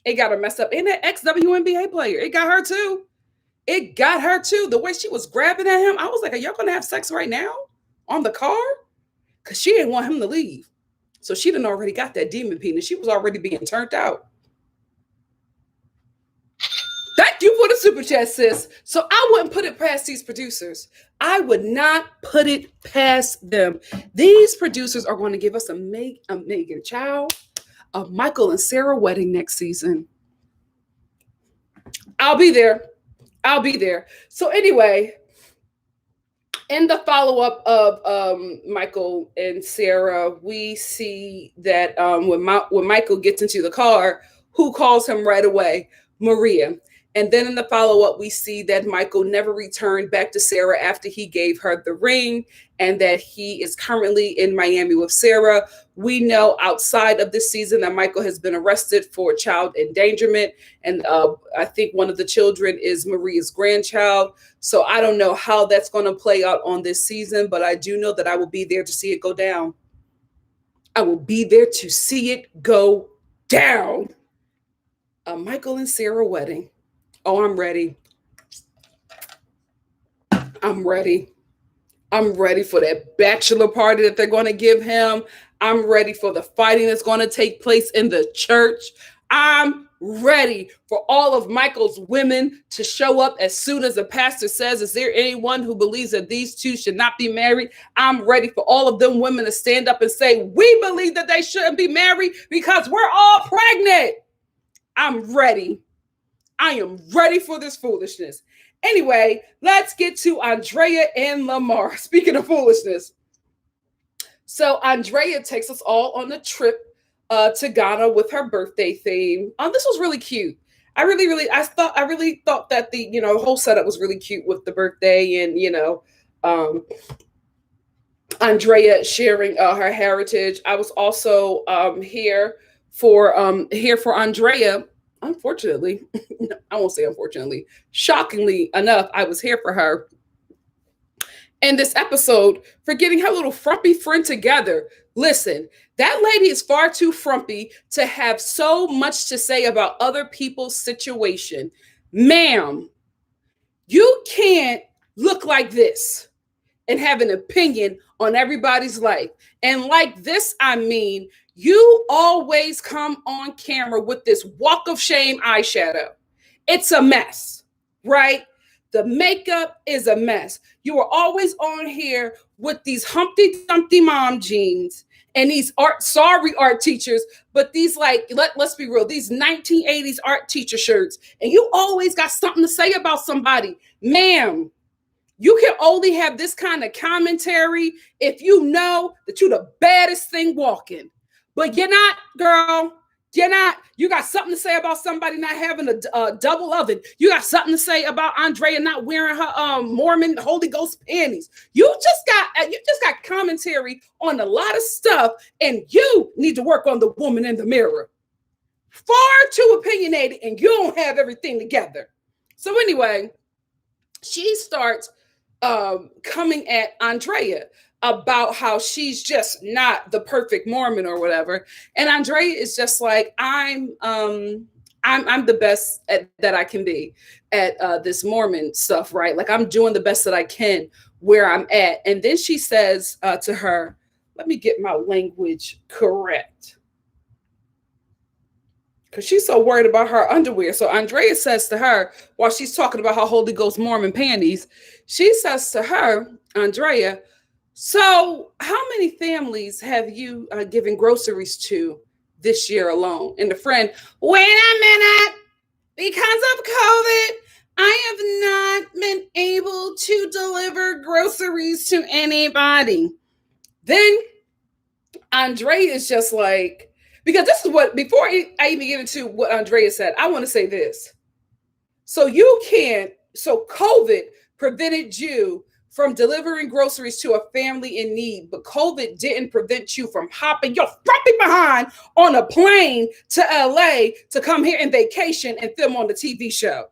It got her messed up. And that ex-WNBA player, it got her too. It got her too. The way she was grabbing at him, I was like, are y'all going to have sex right now on the car? Because she didn't want him to leave. So she done already got that demon penis. She was already being turned out. Thank you for the super chat, sis. So I wouldn't put it past these producers. I would not put it past them. These producers are going to give us a Megan Child, a Michael and Sarah wedding next season. I'll be there. So anyway, In the follow-up of Michael and Sarah, we see that when Michael gets into the car, who calls him right away? Maria. And then in the follow-up, we see that Michael never returned back to Sarah after he gave her the ring, and that he is currently in Miami with Sarah. We know outside of this season that Michael has been arrested for child endangerment, and I think one of the children is Maria's grandchild. So I don't know how that's going to play out on this season, but I do know that I will be there to see it go down. I will be there to see it go down. A Michael and Sarah wedding. Oh, I'm ready. I'm ready. I'm ready for that bachelor party that they're going to give him. I'm ready for the fighting that's going to take place in the church. I'm ready for all of Michael's women to show up as soon as the pastor says, is there anyone who believes that these two should not be married? I'm ready for all of them women to stand up and say, we believe that they shouldn't be married because we're all pregnant. I'm ready. I am ready for this foolishness. Anyway, let's get to Andrea and Lamar. Speaking of foolishness. So Andrea takes us all on a trip to Ghana with her birthday theme. This was really cute. I really thought that the whole setup was really cute with the birthday and Andrea sharing her heritage. I was also here for Andrea. Unfortunately, I won't say unfortunately, shockingly enough, I was here for her in this episode for getting her little frumpy friend together. Listen, that lady is far too frumpy to have so much to say about other people's situation. Ma'am, you can't look like this and have an opinion on everybody's life. And like this, I mean, you always come on camera with this walk of shame eyeshadow. It's a mess, right? The makeup is a mess. You are always on here with these Humpty Dumpty mom jeans and these art teachers, but these let's be real, these 1980s art teacher shirts, and you always got something to say about somebody. Ma'am, you can only have this kind of commentary if you know that you're the baddest thing walking. But you're not, girl. You're not. You got something to say about somebody not having a double oven. You got something to say about Andrea not wearing her Mormon Holy Ghost panties. You just got commentary on a lot of stuff, and you need to work on the woman in the mirror. Far too opinionated, and you don't have everything together. So anyway, she starts coming at Andrea about how she's just not the perfect Mormon or whatever. And Andrea is just like, I'm the best that I can be at this Mormon stuff, right? Like I'm doing the best that I can where I'm at. And then she says to her, let me get my language correct, because she's so worried about her underwear. So Andrea says to her, while she's talking about her Holy Ghost Mormon panties, she says to her, Andrea, so how many families have you given groceries to this year alone? And the friend, wait a minute, because of COVID, I have not been able to deliver groceries to anybody. Then Andrea is just like, because this is what, before I even get into what Andrea said, I want to say this. So COVID prevented you from delivering groceries to a family in need, but COVID didn't prevent you from hopping your frumpy behind on a plane to LA to come here and vacation and film on the TV show.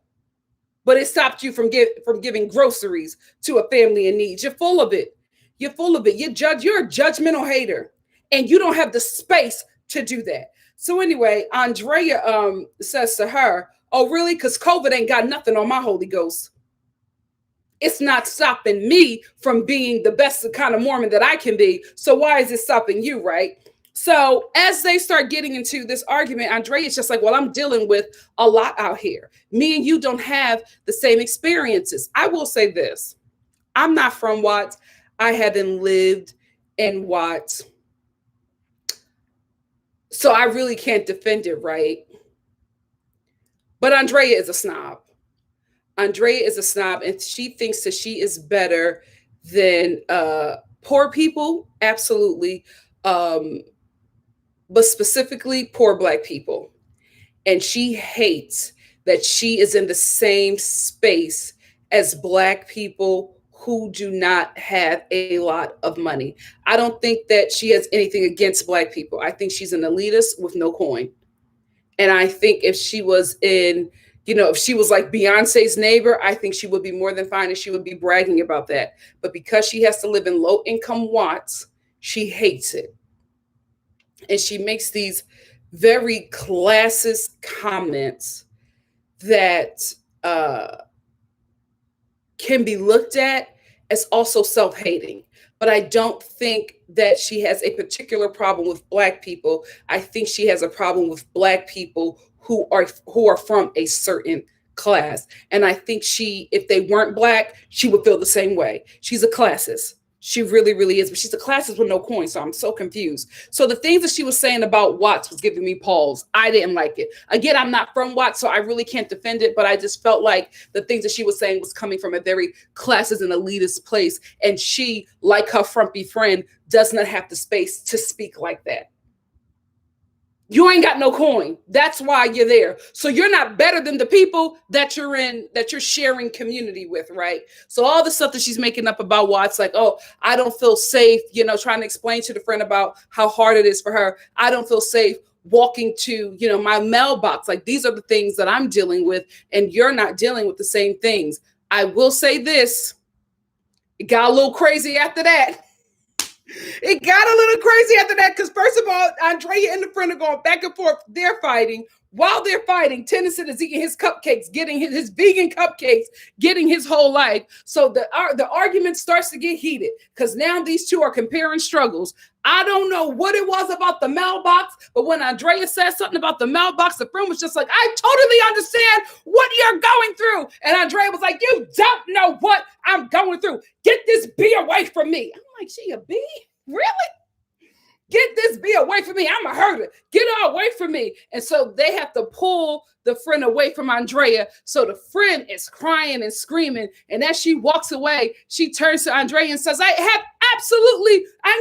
But it stopped you from giving groceries to a family in need. You're full of it. You're full of it. You're a judgmental hater, and you don't have the space to do that. So anyway, Andrea says to her, oh, really? Because COVID ain't got nothing on my Holy Ghost. It's not stopping me from being the best kind of Mormon that I can be. So why is it stopping you, right? So as they start getting into this argument, Andrea is just like, well, I'm dealing with a lot out here. Me and you don't have the same experiences. I will say this. I'm not from Watts. I haven't lived in Watts. So I really can't defend it, right? But Andrea is a snob. Andrea is a snob, and she thinks that she is better than poor people, absolutely, but specifically poor Black people. And she hates that she is in the same space as Black people who do not have a lot of money. I don't think that she has anything against Black people. I think she's an elitist with no coin. And I think if she was in, if she was like Beyonce's neighbor, I think she would be more than fine and she would be bragging about that. But because she has to live in low income Watts, she hates it. And she makes these very classist comments that can be looked at as also self-hating. But I don't think that she has a particular problem with Black people. I think she has a problem with Black people who are from a certain class. And I think if they weren't Black, she would feel the same way. She's a classist. She really, really is. But she's a classist with no coin, so I'm so confused. So the things that she was saying about Watts was giving me pause. I didn't like it. Again, I'm not from Watts, so I really can't defend it, but I just felt like the things that she was saying was coming from a very classist and elitist place. And she, like her frumpy friend, does not have the space to speak like that. You ain't got no coin. That's why you're there. So you're not better than the people that you're sharing community with, right? So all the stuff that she's making up about Watts, like, oh, I don't feel safe, trying to explain to the friend about how hard it is for her. I don't feel safe walking to, my mailbox. Like, these are the things that I'm dealing with, and you're not dealing with the same things. I will say this. It got a little crazy after that. It got a little crazy after that because, first of all, Andrea and the friend are going back and forth. They're fighting. While they're fighting, Tennyson is eating his cupcakes, getting his vegan cupcakes, getting his whole life. So the argument starts to get heated because now these two are comparing struggles. I don't know what it was about the mailbox, but when Andrea said something about the mailbox, the friend was just like, I totally understand what you're going through. And Andrea was like, you don't know what I'm going through. Get this bee away from me. I'm like, she a bee? Really? Get this bee away from me. I'm a herder. Get her away from me. And so they have to pull the friend away from Andrea. So the friend is crying and screaming. And as she walks away, she turns to Andrea and says, I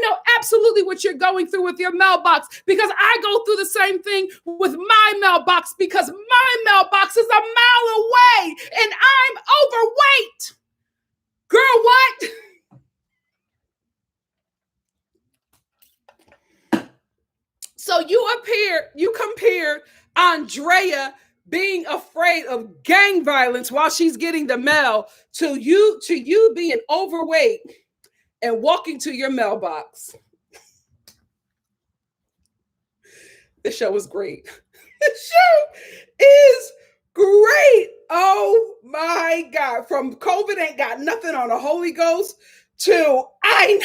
know absolutely what you're going through with your mailbox because I go through the same thing with my mailbox because my mailbox is a mile away and I'm overweight. Girl, what? So you compare Andrea being afraid of gang violence while she's getting the mail to you being overweight and walking to your mailbox. The show is great. The show is great. Oh my God. From COVID ain't got nothing on the Holy Ghost to I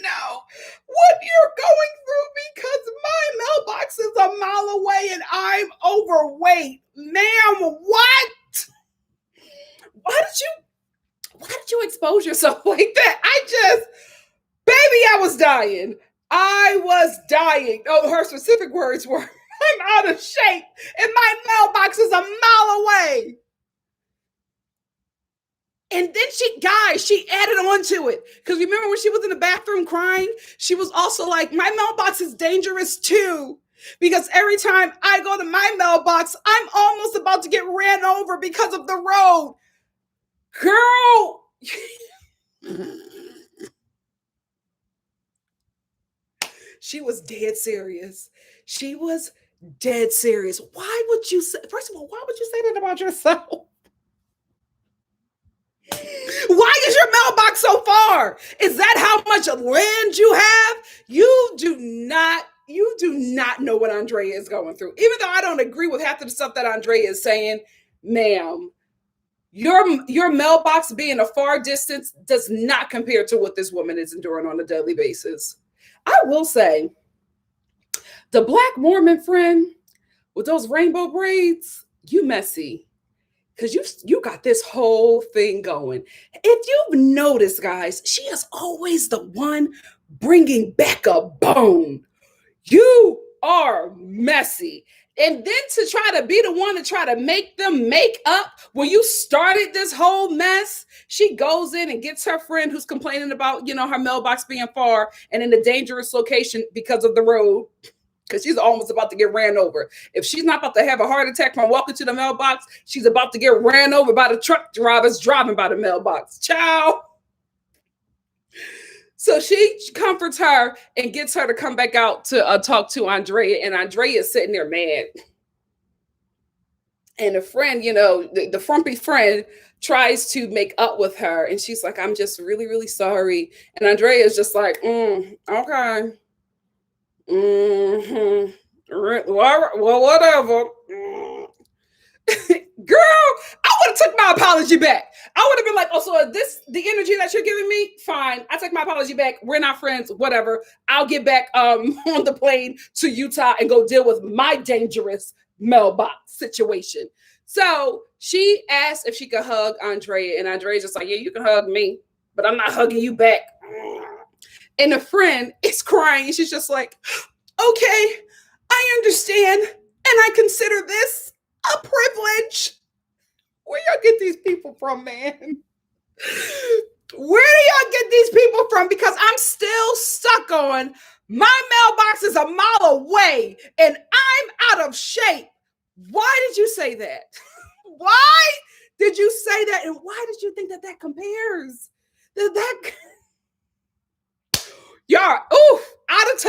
know what you're going through because my mailbox is a mile away and I'm overweight. Ma'am, what? Why did you expose yourself like that? I was dying. I was dying. Oh, her specific words were, I'm out of shape and my mailbox is a mile away. And then she added on to it. Because remember when she was in the bathroom crying, she was also like, my mailbox is dangerous too. Because every time I go to my mailbox, I'm almost about to get ran over because of the road. Girl. She was dead serious. She was dead serious. Why would you say, first of all, why would you say that about yourself? Why is your mailbox so far? Is that how much land you have? You do not know what Andrea is going through. Even though I don't agree with half of the stuff that Andrea is saying, ma'am, your mailbox being a far distance does not compare to what this woman is enduring on a daily basis. I will say, the Black Mormon friend with those rainbow braids, you messy. Because you got this whole thing going. If you've noticed, guys, she is always the one bringing back a bone. You are messy. And then to try to be the one to try to make them make up when you started this whole mess, she goes in and gets her friend who's complaining about, her mailbox being far and in a dangerous location because of the road, because she's almost about to get ran over. If she's not about to have a heart attack from walking to the mailbox, she's about to get ran over by the truck drivers driving by the mailbox. Ciao. So she comforts her and gets her to come back out to talk to Andrea, and Andrea is sitting there mad. And a friend, the frumpy friend tries to make up with her, and she's like, I'm just really, really sorry. And Andrea is just like, okay. Mm-hmm. Well, whatever. Girl, I would have took my apology back. I would have been like, oh, so is this the energy that you're giving me? Fine. I take my apology back. We're not friends. Whatever. I'll get back on the plane to Utah and go deal with my dangerous mailbox situation. So she asked if she could hug Andrea, and Andrea's just like, yeah, you can hug me, but I'm not hugging you back. And the friend is crying. She's just like, okay, I understand. And I consider this a privilege. Where y'all get these people from, man? Where do y'all get these people from? Because I'm still stuck on my mailbox is a mile away and I'm out of shape. Why did you say that? Why did you say that? And why did you think that compares? Y'all, out of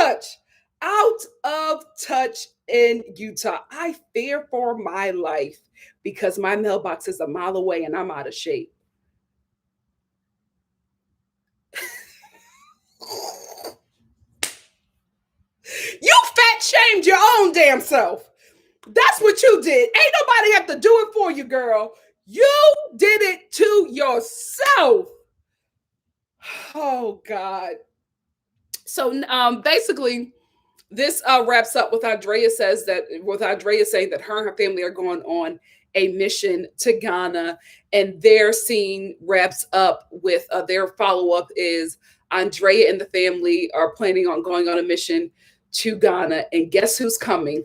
touch in Utah. I fear for my life because my mailbox is a mile away and I'm out of shape. You fat shamed your own damn self. That's what you did. Ain't nobody have to do it for you, girl. You did it to yourself. Oh, God. So basically, this wraps up with Andrea saying that her and her family are going on a mission to Ghana, and their scene wraps up with their follow-up is Andrea and the family are planning on going on a mission to Ghana, and guess who's coming?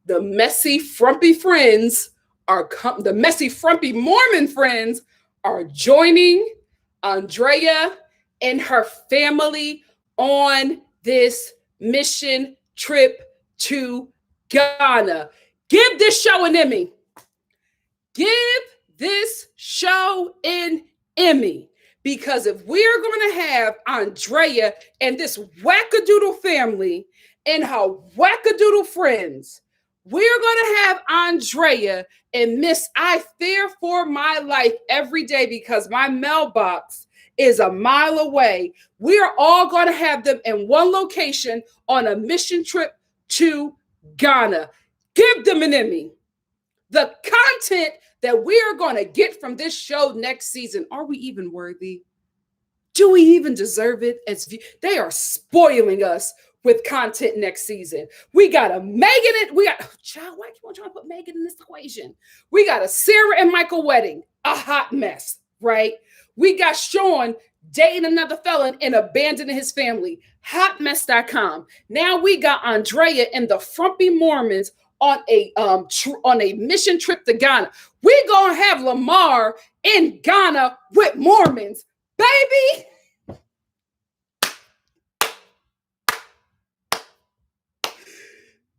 The messy, frumpy friends the messy, frumpy Mormon friends are joining Andrea and her family on this mission trip to Ghana. Give this show an Emmy. Give this show an Emmy. Because if we're going to have Andrea and this wackadoodle family and her wackadoodle friends, we're going to have Andrea and Miss I fear for my life every day because my mailbox is a mile away. We are all going to have them in one location on a mission trip to Ghana. Give them an Emmy. The content that we are going to get from this show next season, are we even worthy? Do we even deserve it? They are spoiling us with content next season. We got a Megan child, why keep on trying to put Megan in this equation? We got a Sarah and Michael wedding, a hot mess, right? We got Sean dating another felon and abandoning his family, hotmess.com. Now we got Andrea and the frumpy Mormons on a mission trip to Ghana. We're going to have Lamar in Ghana with Mormons, baby.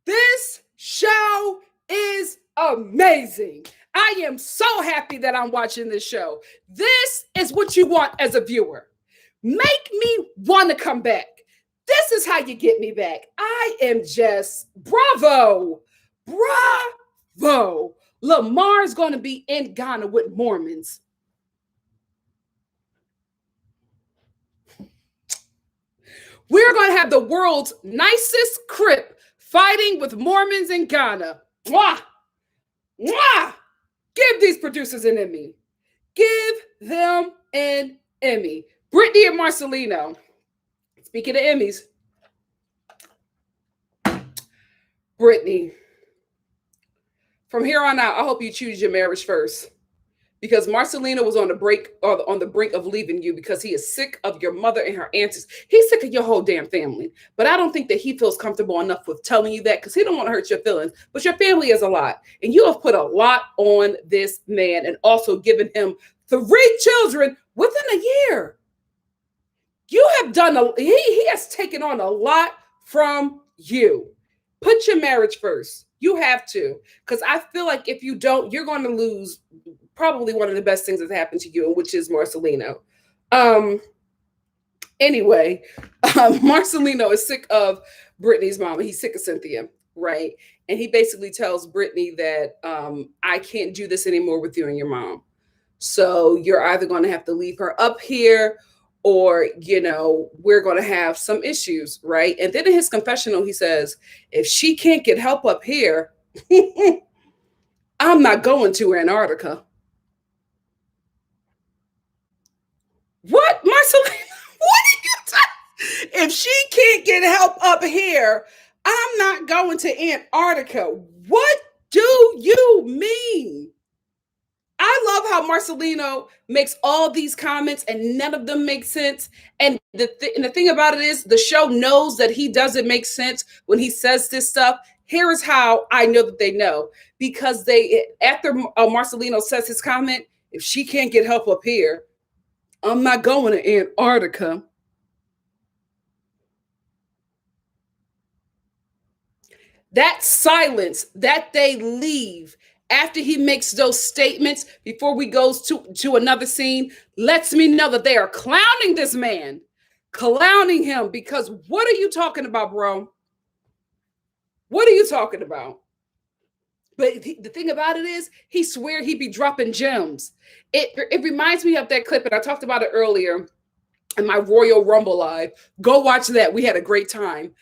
This show is amazing. I am so happy that I'm watching this show. This is what you want as a viewer. Make me want to come back. This is how you get me back. I am just bravo. Lamar's going to be in Ghana with Mormons. We're going to have the world's nicest crip fighting with Mormons in Ghana. Mwah! Mwah! Give these producers an Emmy. Give them an Emmy. Brittany and Marcelino. Speaking of Emmys. Brittany. From here on out, I hope you choose your marriage first. because Marcelino was on the break or on the brink of leaving you because he is sick of your mother and her aunts. He's sick of your whole damn family. But I don't think that he feels comfortable enough with telling you that because he don't want to hurt your feelings. But your family is a lot. And you have put a lot on this man and also given him 3 children within a year. You have done, he has taken on a lot from you. Put your marriage first. You have to. Because I feel like if you don't, you're going to lose probably one of the best things that's happened to you, which is Marcelino. Anyway, Marcelino is sick of Brittany's mom. He's sick of Cynthia, right? And he basically tells Brittany that I can't do this anymore with you and your mom. So you're either going to have to leave her up here or, we're going to have some issues, right? And then in his confessional, he says, if she can't get help up here, I'm not going to Antarctica. What, Marcelino? What are you talking? If she can't get help up here, I'm not going to Antarctica. What do you mean? I love how Marcelino makes all these comments and none of them make sense. And the thing about it is the show knows that he doesn't make sense when he says this stuff. Here is how I know that they know. Because after Marcelino says his comment, if she can't get help up here, I'm not going to Antarctica. That silence that they leave after he makes those statements before we goes to another scene lets me know that they are clowning this man, clowning him, because what are you talking about, bro? What are you talking about? But the thing about it is, he swear he be dropping gems. It reminds me of that clip, and I talked about it earlier in my Royal Rumble Live. Go watch that. We had a great time.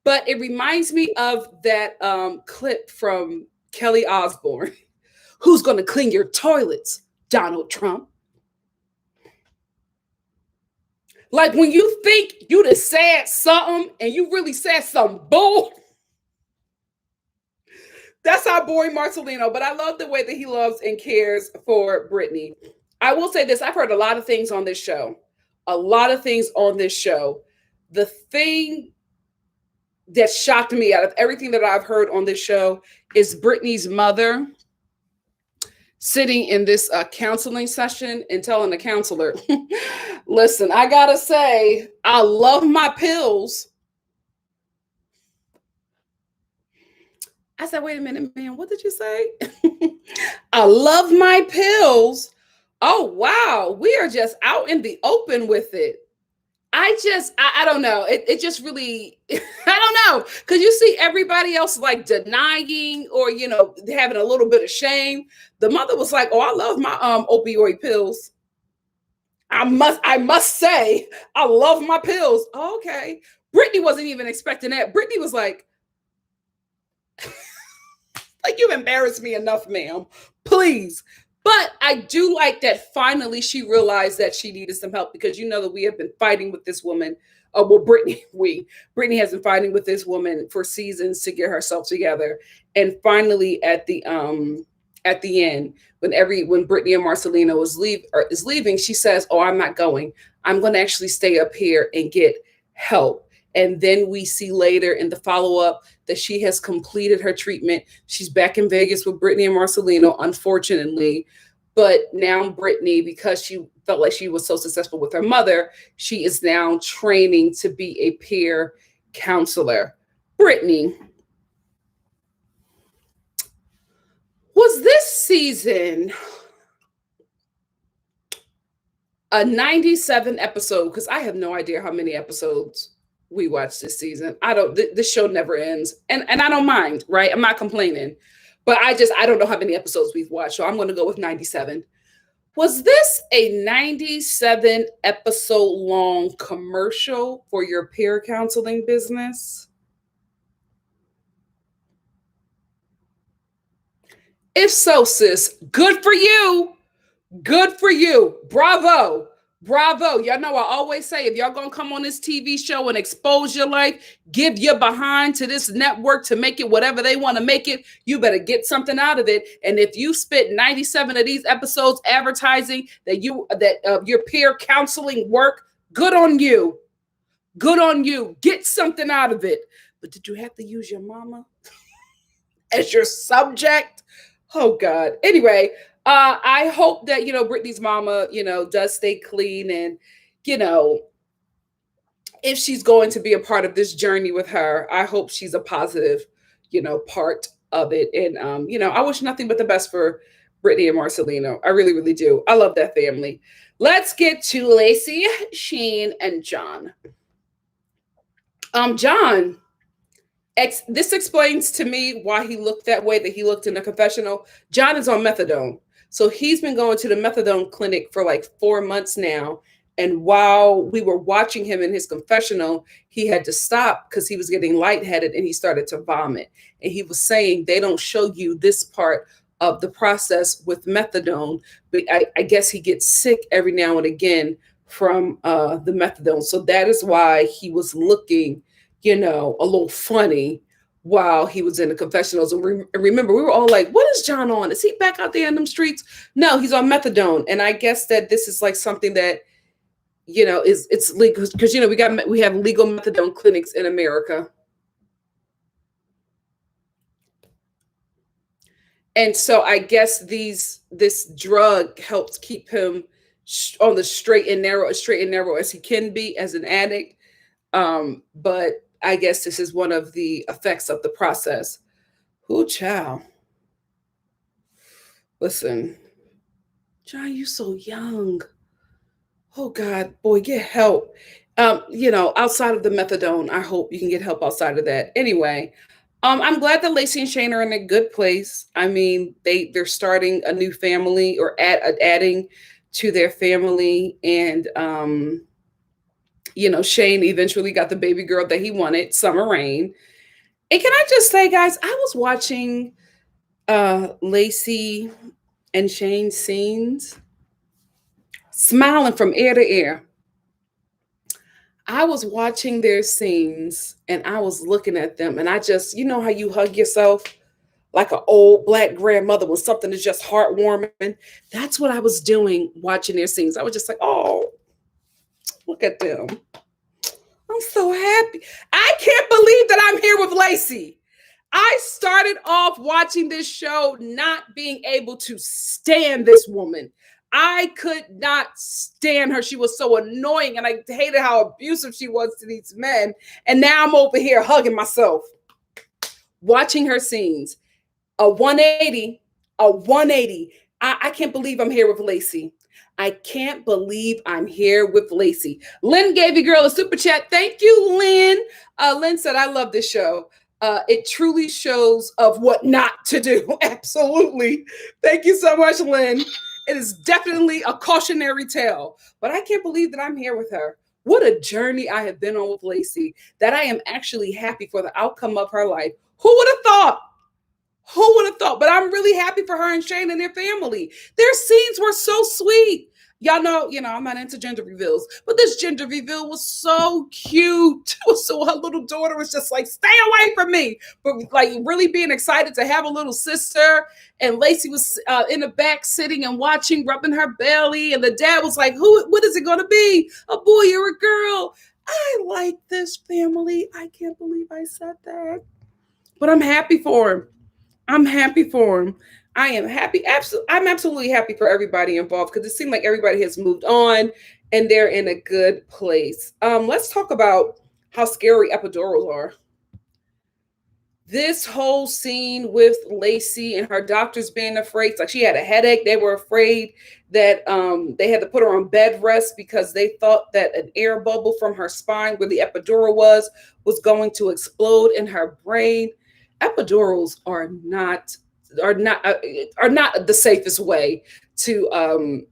But it reminds me of that clip from Kelly Osbourne. Who's going to clean your toilets, Donald Trump? Like when you think you done said something and you really said some bull. That's our boy Marcelino, but I love the way that he loves and cares for Brittany. I will say this, I've heard a lot of things on this show. The thing that shocked me out of everything that I've heard on this show is Brittany's mother sitting in this counseling session and telling the counselor, listen, I gotta say, I love my pills. I said, wait a minute, man, what did you say? I love my pills. Oh, wow. We are just out in the open with it. I don't know. It just really, I don't know. Because you see everybody else like denying or, having a little bit of shame. The mother was like, oh, I love my opioid pills. I must say, I love my pills. Oh, okay. Brittany wasn't even expecting that. Brittany was like, you've embarrassed me enough, ma'am. Please. But I do like that finally she realized that she needed some help, because that we have been fighting with this woman. Brittany has been fighting with this woman for seasons to get herself together. And finally at the end, when Brittany and Marcelino is leaving, she says, oh, I'm not going. I'm going to actually stay up here and get help. And then we see later in the follow-up that she has completed her treatment. She's back in Vegas with Brittany and Marcelino, unfortunately. But now Brittany, because she felt like she was so successful with her mother, she is now training to be a peer counselor. Brittany, was this season a 97 episode? Because I have no idea how many episodes we watched this season. This show never ends. And I don't mind, right? I'm not complaining. But I don't know how many episodes we've watched. So I'm going to go with 97. Was this a 97 episode long commercial for your peer counseling business? If so, sis, good for you. Good for you. Bravo. Bravo. Y'all know I always say, if y'all gonna come on this TV show and expose your life, give your behind to this network to make it whatever they want to make it, you better get something out of it. And if you spit 97 of these episodes advertising that your peer counseling work, good on you. Good on you. Get something out of it. But did you have to use your mama as your subject? Oh God. Anyway, I hope that, Brittany's mama, does stay clean, and, if she's going to be a part of this journey with her, I hope she's a positive, part of it. And, I wish nothing but the best for Brittany and Marcelino. I really, really do. I love that family. Let's get to Lacey, Shane, and John. John, this explains to me why he looked that way that he looked in the confessional. John is on methadone. So he's been going to the methadone clinic for like 4 months now. And while we were watching him in his confessional, he had to stop because he was getting lightheaded and he started to vomit. And he was saying they don't show you this part of the process with methadone, but I guess he gets sick every now and again from the methadone. So that is why he was looking, a little funny while he was in the confessionals. And remember, we were all like, what is John on? Is he back out there in them streets? No, he's on methadone. And I guess that this is like something that, it's legal because, we have legal methadone clinics in America. And so I guess this drug helps keep him on the straight and narrow as he can be as an addict. But I guess this is one of the effects of the process. Ooh, child. Listen, John, you so young. Oh God, boy, get help. Outside of the methadone, I hope you can get help outside of that. Anyway, I'm glad that Lacey and Shane are in a good place. I mean, they're starting a new family, or adding to their family, and Shane eventually got the baby girl that he wanted, Summer Rain. And can I just say, guys, I was watching Lacey and Shane's scenes, smiling from ear to ear. I was watching their scenes and I was looking at them, and I just, how you hug yourself like an old Black grandmother when something is just heartwarming. That's what I was doing watching their scenes. I was just like, oh, look at them. I'm so happy. I can't believe that I'm here with Lacey. I started off watching this show not being able to stand this woman. I could not stand her. She was so annoying, and I hated how abusive she was to these men. And now I'm over here hugging myself, watching her scenes. A 180. I can't believe I'm here with Lacey. I can't believe I'm here with Lacey. Lynn gave you girl a super chat. Thank you, Lynn. Lynn said, I love this show. It truly shows of what not to do. Absolutely. Thank you so much, Lynn. It is definitely a cautionary tale, but I can't believe that I'm here with her. What a journey I have been on with Lacey, that I am actually happy for the outcome of her life. Who would have thought? Who would have thought? But I'm really happy for her and Shane and their family. Their scenes were so sweet. Y'all know, I'm not into gender reveals, but this gender reveal was so cute. So her little daughter was just like, stay away from me. But like really being excited to have a little sister. And Lacey was in the back sitting and watching, rubbing her belly. And the dad was like, what is it going to be? A boy or a girl? I like this family. I can't believe I said that. But I'm happy for him. I am happy. I'm absolutely happy for everybody involved, because it seemed like everybody has moved on and they're in a good place. Let's talk about how scary epidurals are. This whole scene with Lacey and her doctors being afraid, like she had a headache. They were afraid that they had to put her on bed rest because they thought that an air bubble from her spine, where the epidural was going to explode in her brain. Epidurals are not the safest way to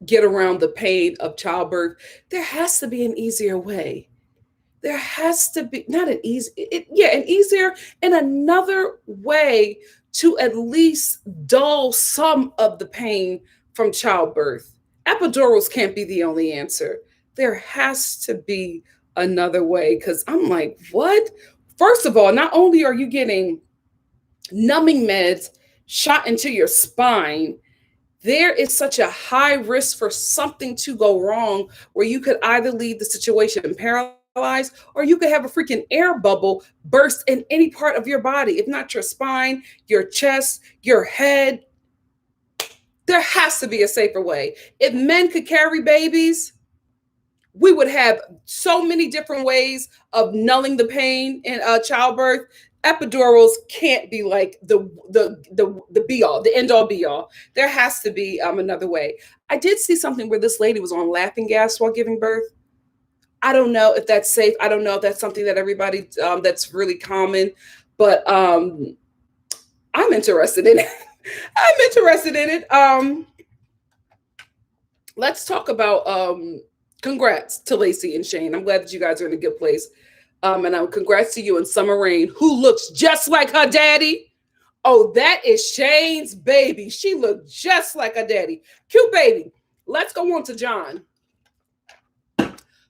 get around the pain of childbirth. There has to be an easier way. There has to be an easier and another way to at least dull some of the pain from childbirth. Epidurals can't be the only answer. There has to be another way, because I'm like, what? First of all, not only are you getting numbing meds shot into your spine, there is such a high risk for something to go wrong where you could either leave the situation paralyzed or you could have a freaking air bubble burst in any part of your body, if not your spine, your chest, your head. There has to be a safer way. If men could carry babies, we would have so many different ways of nulling the pain in childbirth. Epidurals can't be like the be all, the end all be all. There has to be another way. I did see something where this lady was on laughing gas while giving birth. I don't know if that's safe. I don't know if that's something that everybody that's really common, but I'm interested in it. I'm interested in it. Let's talk about congrats to Lacey and Shane. I'm glad that you guys are in a good place. And congrats to you and Summer Rain, who looks just like her daddy. Oh, that is Shane's baby. She looked just like her daddy. Cute baby. Let's go on to John.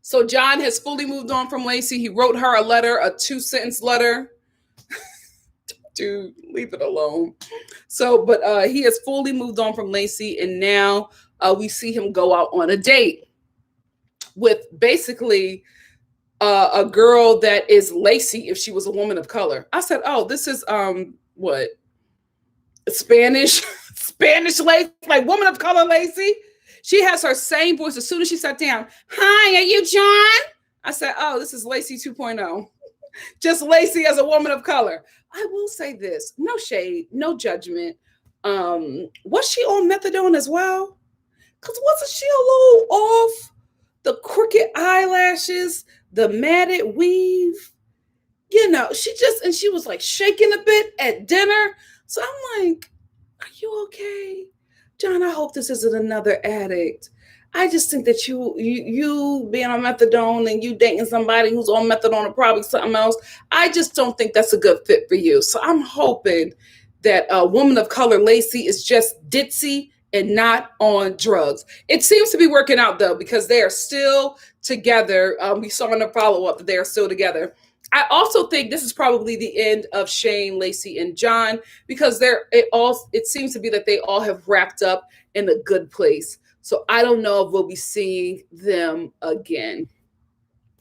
So John has fully moved on from Lacey. He wrote her a letter, a 2-sentence letter. Dude, leave it alone. So, but he has fully moved on from Lacey, and now we see him go out on a date with basically a girl that is Lacey if she was a woman of color. I said, oh, this is what? Spanish Lacey, like woman of color Lacey. She has her same voice as soon as she sat down. Hi, are you John? I said, oh, this is Lacey 2.0. Just Lacey as a woman of color. I will say this, no shade, no judgment. Was she on methadone as well? Because wasn't she a little off? The crooked eyelashes, the matted weave, you know, she was like shaking a bit at dinner. So I'm like, are you okay? John, I hope this isn't another addict. I just think that you being on methadone and you dating somebody who's on methadone or probably something else, I just don't think that's a good fit for you. So I'm hoping that a woman of color Lacey is just ditzy and not on drugs. It seems to be working out though, because they are still together. We saw in the follow-up that they are still together. I also think this is probably the end of Shane, Lacey, and John, because it seems to be that they all have wrapped up in a good place. So I don't know if we'll be seeing them again,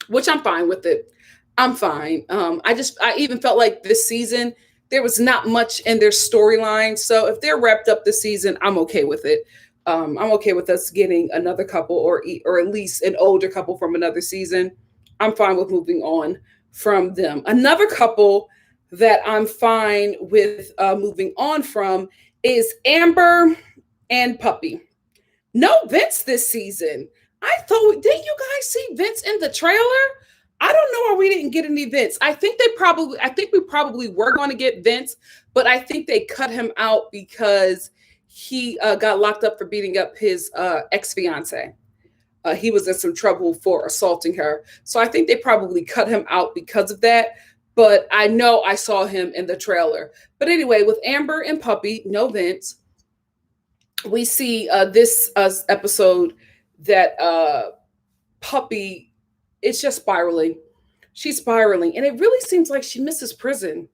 which I'm fine with it. I'm fine. I even felt like this season, there was not much in their storyline. So if they're wrapped up this season, I'm okay with it. I'm okay with us getting another couple or at least an older couple from another season. I'm fine with moving on from them. Another couple that I'm fine with moving on from is Amber and Puppy. No Vince this season. Didn't you guys see Vince in the trailer? I don't know why we didn't get any Vince. I think we probably were going to get Vince, but I think they cut him out because he got locked up for beating up his ex-fiance. He was in some trouble for assaulting her. So I think they probably cut him out because of that. But I know I saw him in the trailer. But anyway, with Amber and Puppy, no Vince, we see this episode that Puppy is just spiraling. She's spiraling. And it really seems like she misses prison.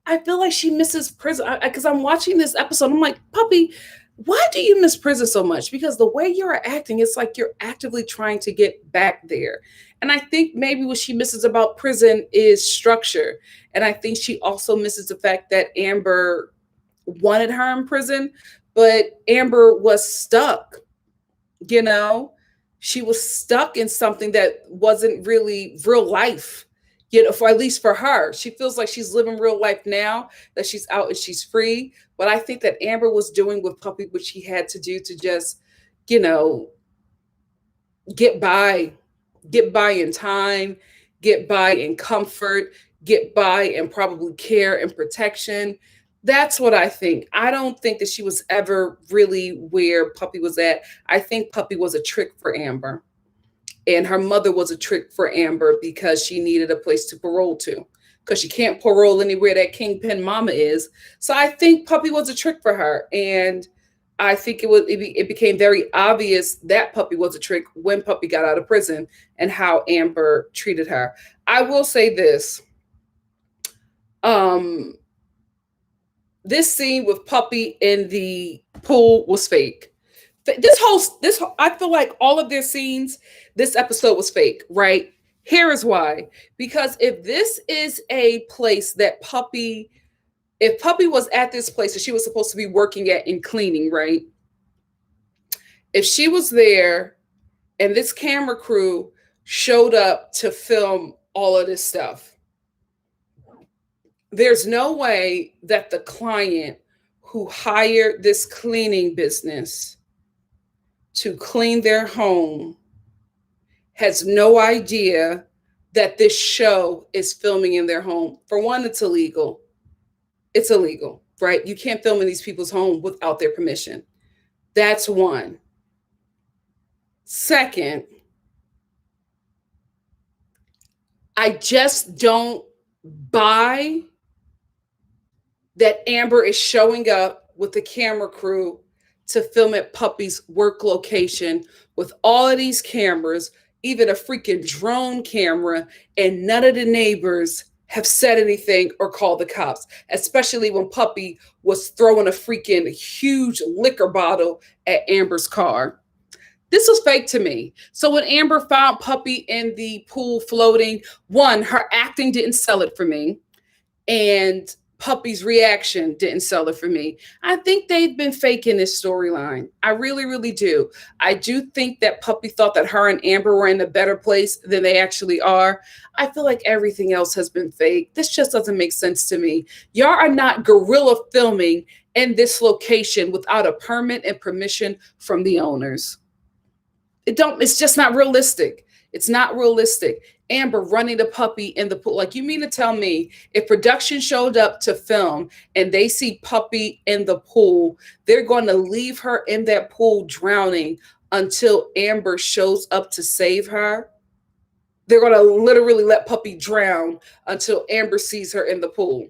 I feel like she misses prison. Because I'm watching this episode. I'm like, Puppy, why do you miss prison so much? Because the way you're acting, it's like you're actively trying to get back there. And I think maybe what she misses about prison is structure. And I think she also misses the fact that Amber wanted her in prison, but Amber was stuck, you know? She was stuck in something that wasn't really real life, you know, for at least for her. She feels like she's living real life now, that she's out and she's free. But I think that Amber was doing with Puppy what she had to do to just, you know, get by in time, get by in comfort, get by in probably care and protection. That's what I think. I don't think that she was ever really where Puppy was at. I think Puppy was a trick for Amber. And her mother was a trick for Amber because she needed a place to parole to. Because she can't parole anywhere that Kingpin Mama is. So I think Puppy was a trick for her. And I think it became very obvious that Puppy was a trick when Puppy got out of prison and how Amber treated her. I will say this. Um, this scene with Puppy in the pool was fake. I feel like all of their scenes, this episode was fake, right? Here is why. Because if this is a place that Puppy, if Puppy was at this place that she was supposed to be working at and cleaning, right? If she was there and this camera crew showed up to film all of this stuff, there's no way that the client who hired this cleaning business to clean their home has no idea that this show is filming in their home. For one, it's illegal. It's illegal, right? You can't film in these people's home without their permission. That's one. Second, I just don't buy that Amber is showing up with the camera crew to film at Puppy's work location with all of these cameras, even a freaking drone camera, and none of the neighbors have said anything or called the cops, especially when Puppy was throwing a freaking huge liquor bottle at Amber's car. This was fake to me. So when Amber found Puppy in the pool floating, one, her acting didn't sell it for me, and Puppy's reaction didn't sell it for me. I think they've been faking this storyline. I really, really do. I do think that Puppy thought that her and Amber were in a better place than they actually are. I feel like everything else has been fake. This just doesn't make sense to me. Y'all are not guerrilla filming in this location without a permit and permission from the owners. It's just not realistic. It's not realistic. Amber running the Puppy in the pool. Like, you mean to tell me if production showed up to film and they see Puppy in the pool, they're going to leave her in that pool drowning until Amber shows up to save her? They're going to literally let Puppy drown until Amber sees her in the pool.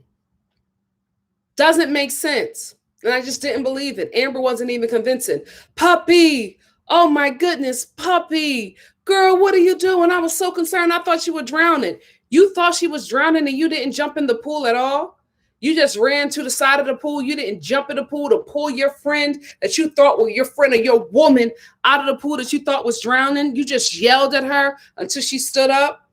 Doesn't make sense. And I just didn't believe it. Amber wasn't even convincing. Puppy! Oh my goodness, Puppy! Girl, what are you doing? I was so concerned. I thought you were drowning. You thought she was drowning and you didn't jump in the pool at all? You just ran to the side of the pool. You didn't jump in the pool to pull your friend that you thought was your friend or your woman out of the pool that you thought was drowning. You just yelled at her until she stood up.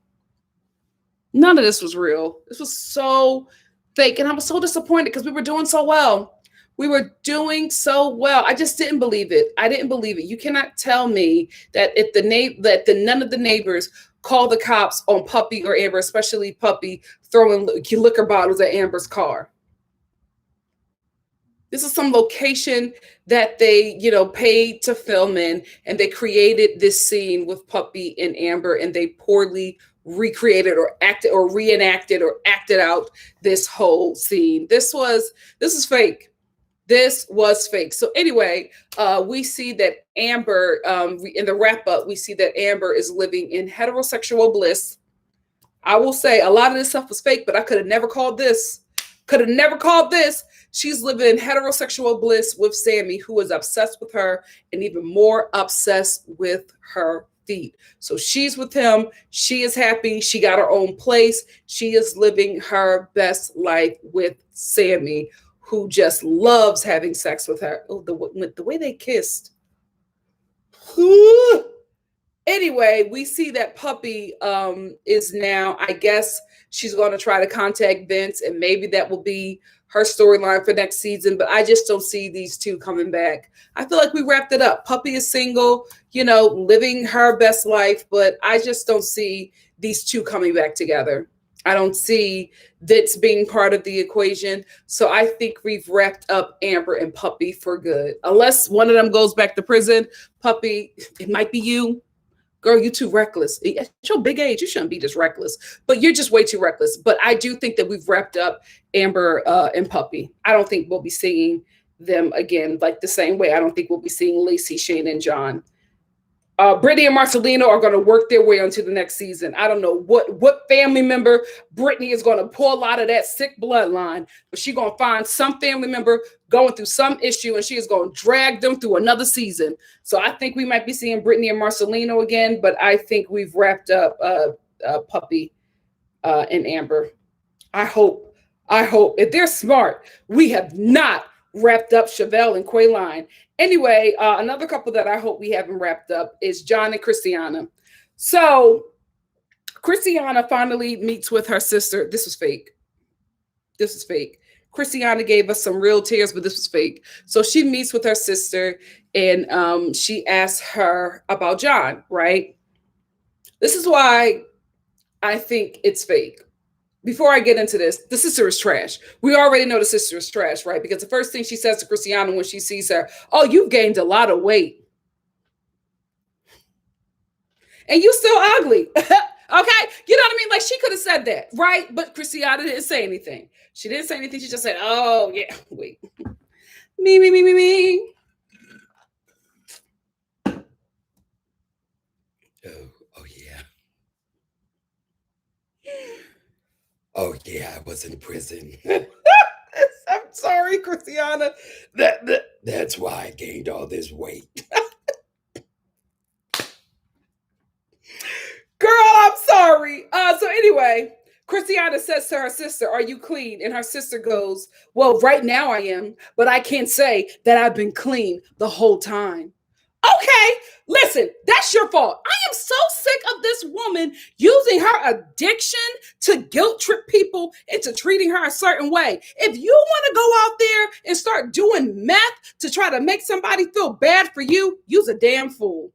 None of this was real. This was so fake. And I was so disappointed because we were doing so well. We were doing so well. I just didn't believe it. I didn't believe it. You cannot tell me that if none of the neighbors call the cops on Puppy or Amber, especially Puppy throwing liquor bottles at Amber's car. This is some location that they, paid to film in, and they created this scene with Puppy and Amber, and they poorly recreated or acted or reenacted or acted out this whole scene. This is fake. This was fake. So anyway, we see that Amber, in the wrap up, we see that Amber is living in heterosexual bliss. I will say a lot of this stuff was fake, but I could have never called this. She's living in heterosexual bliss with Sammy, who is obsessed with her and even more obsessed with her feet. So she's with him. She is happy. She got her own place. She is living her best life with Sammy, who just loves having sex with her. Oh, the way they kissed. Anyway, we see that Puppy is now, I guess she's going to try to contact Vince, and maybe that will be her storyline for next season, but I just don't see these two coming back. I feel like we wrapped it up. Puppy is single, living her best life, but I just don't see these two coming back together. I don't see Vince being part of the equation. So I think we've wrapped up Amber and Puppy for good. Unless one of them goes back to prison. Puppy, it might be you. Girl, you too reckless. At your big age, you shouldn't be this reckless. But you're just way too reckless. But I do think that we've wrapped up Amber and Puppy. I don't think we'll be seeing them again like the same way. I don't think we'll be seeing Lacey, Shane, and John. Brittany and Marcelino are going to work their way onto the next season. I don't know what family member Brittany is going to pull out of that sick bloodline, but she's going to find some family member going through some issue, and she is going to drag them through another season. So I think we might be seeing Brittany and Marcelino again, but I think we've wrapped up Puppy and Amber. I hope if they're smart, we have not wrapped up Chevelle and Quaylon. Anyway, another couple that I hope we haven't wrapped up is John and Christiana. So Christiana finally meets with her sister. This was fake. Christiana gave us some real tears, but this was fake. So she meets with her sister and she asks her about John, right? This is why I think it's fake. Before I get into this, the sister is trash. We already know the sister is trash, right? Because the first thing she says to Christiana when she sees her, oh, you've gained a lot of weight. And you still ugly. Okay? You know what I mean? Like, she could have said that, right? But Christiana didn't say anything. She didn't say anything. She just said, oh, yeah, wait. Me. Oh, yeah. Oh, yeah, I was in prison. I'm sorry, Christiana. That's why I gained all this weight. Girl, I'm sorry. So anyway, Christiana says to her sister, are you clean? And her sister goes, well, right now I am, but I can't say that I've been clean the whole time. Okay, listen, that's your fault. I am so sick of this woman using her addiction to guilt trip people into treating her a certain way. If you want to go out there and start doing meth to try to make somebody feel bad for you, use a damn fool.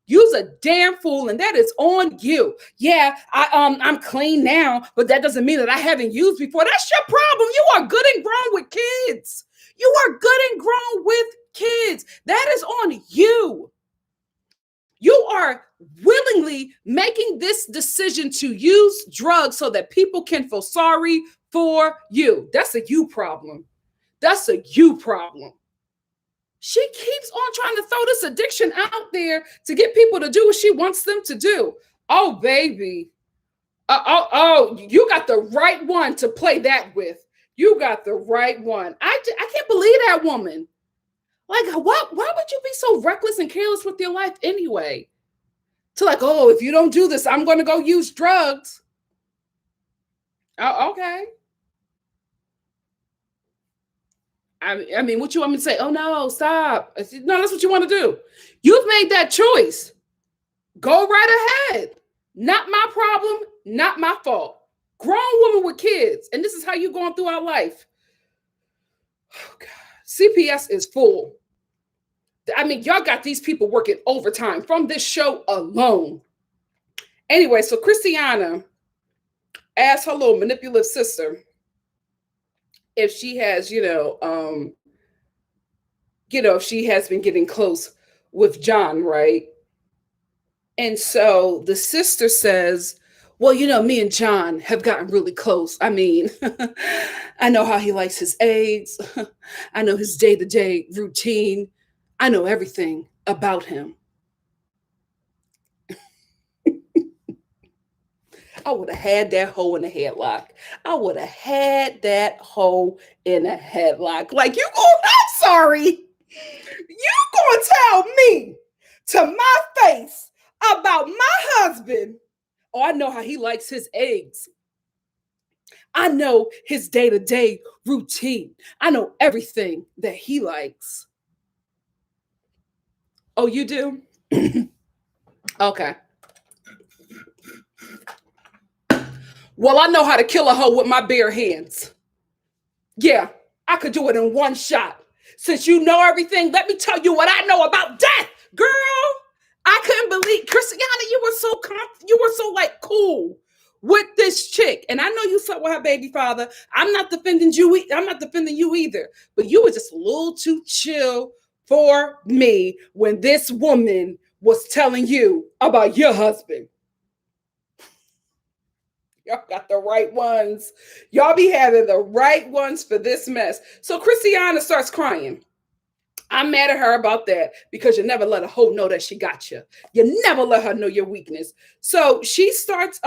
Use a damn fool, and that is on you. Yeah, I'm clean now, but that doesn't mean that I haven't used before. That's your problem. You are good and grown with kids. You are good and grown with kids. That is on you. You are willingly making this decision to use drugs so that people can feel sorry for you. That's a you problem. That's a you problem. She keeps on trying to throw this addiction out there to get people to do what she wants them to do. Oh, baby. You got the right one to play that with. You got the right one. I can't believe that woman. Like, why would you be so reckless and careless with your life anyway? To like, oh, if you don't do this, I'm going to go use drugs. Oh, okay. I mean, what you want me to say? Oh, no, stop. No, that's what you want to do. You've made that choice. Go right ahead. Not my problem, not my fault. Grown woman with kids, and this is how you're going through our life. Oh, God. CPS is full. I mean, y'all got these people working overtime from this show alone. Anyway, so Christiana asked her little manipulative sister if she has, if she has been getting close with John, right? And so the sister says, well, me and John have gotten really close. I mean, I know how he likes his eggs. I know his day-to-day routine. I know everything about him. I would have had that hoe in a headlock. Like, I'm sorry. You gonna tell me to my face about my husband? Oh, I know how he likes his eggs. I know his day-to-day routine. I know everything that he likes. Oh, you do? Okay. Well, I know how to kill a hoe with my bare hands. Yeah, I could do it in one shot. Since you know everything, let me tell you what I know about death. Girl, I couldn't believe, Christiana, you were so like cool with this chick. And I know you slept with her baby father. I'm not defending you either. But you were just a little too chill for me when this woman was telling you about your husband. Y'all got the right ones. Y'all be having the right ones for this mess. So Christiana starts crying. I'm mad at her about that because you never let a hoe know that she got you. You never let her know your weakness. So she starts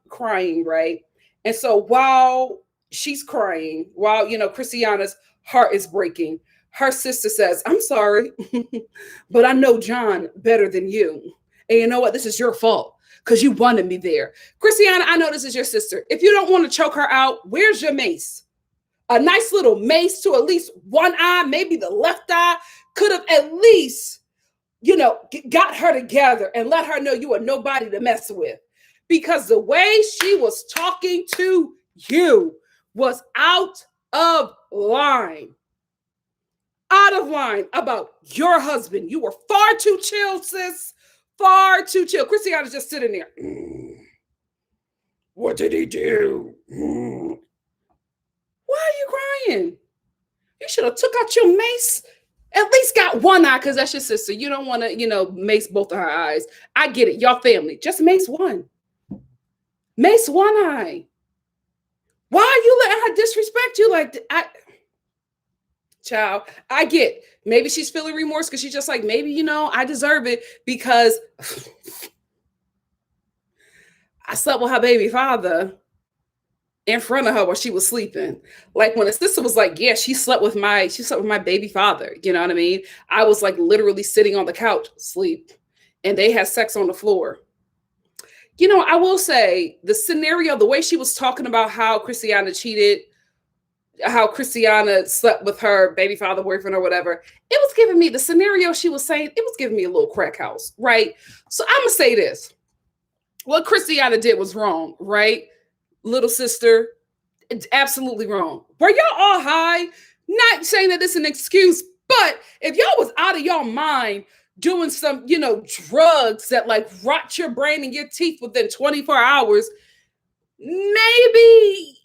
crying, right? And so while she's crying, while Christiana's heart is breaking, her sister says, "I'm sorry, but I know John better than you. And you know what? This is your fault because you wanted me there. Christiana, I know this is your sister. If you don't want to choke her out, where's your mace? A nice little mace to at least one eye, maybe the left eye, could have at least, got her together and let her know you are nobody to mess with. Because the way she was talking to you was out of line. Out of line about your husband. You were far too chill, sis. Far too chill. Christiana's just sitting there. What did he do? Why are you crying? You should have took out your mace. At least got one eye because that's your sister. You don't want to, mace both of her eyes. I get it. Y'all family. Just mace one. Mace one eye. Why are you letting her disrespect you like that? Child, I get. Maybe she's feeling remorse because she's just like, maybe, I deserve it because I slept with her baby father in front of her while she was sleeping. Like when a sister was like, yeah, she slept with my baby father. You know what I mean? I was like literally sitting on the couch, sleep, and they had sex on the floor. I will say the scenario, the way she was talking about how Christiana cheated, how Christiana slept with her baby father, boyfriend, or whatever, it was giving me the scenario she was saying, it was giving me a little crack house, right? So I'm gonna say this. What Christiana did was wrong, right? Little sister, it's absolutely wrong. Were y'all all high? Not saying that it's an excuse, but if y'all was out of y'all mind doing some, drugs that like rot your brain and your teeth within 24 hours, maybe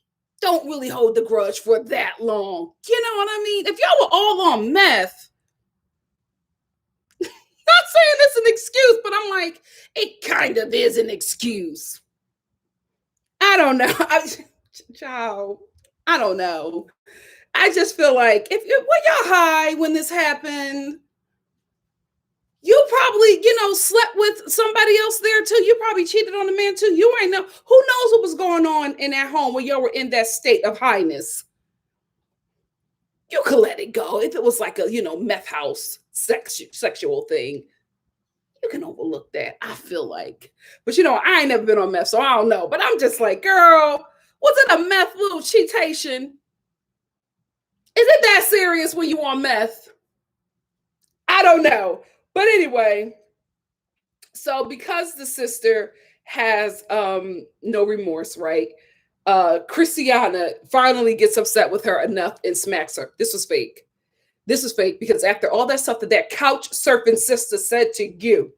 don't really hold the grudge for that long. You know what I mean? If y'all were all on meth, not saying it's an excuse, but I'm like, it kind of is an excuse. I don't know. Child, I don't know. I just feel like if were y'all high when this happened, you probably, slept with somebody else there too. You probably cheated on the man too. You ain't know. Who knows what was going on in that home when y'all were in that state of highness? You could let it go. If it was like a, meth house sexual thing, you can overlook that, I feel like. But, I ain't never been on meth, so I don't know. But I'm just like, girl, was it a meth little cheatation? Is it that serious when you on meth? I don't know. But anyway, so because the sister has no remorse, right? Christiana finally gets upset with her enough and smacks her. This was fake. This is fake because after all that stuff that couch surfing sister said to you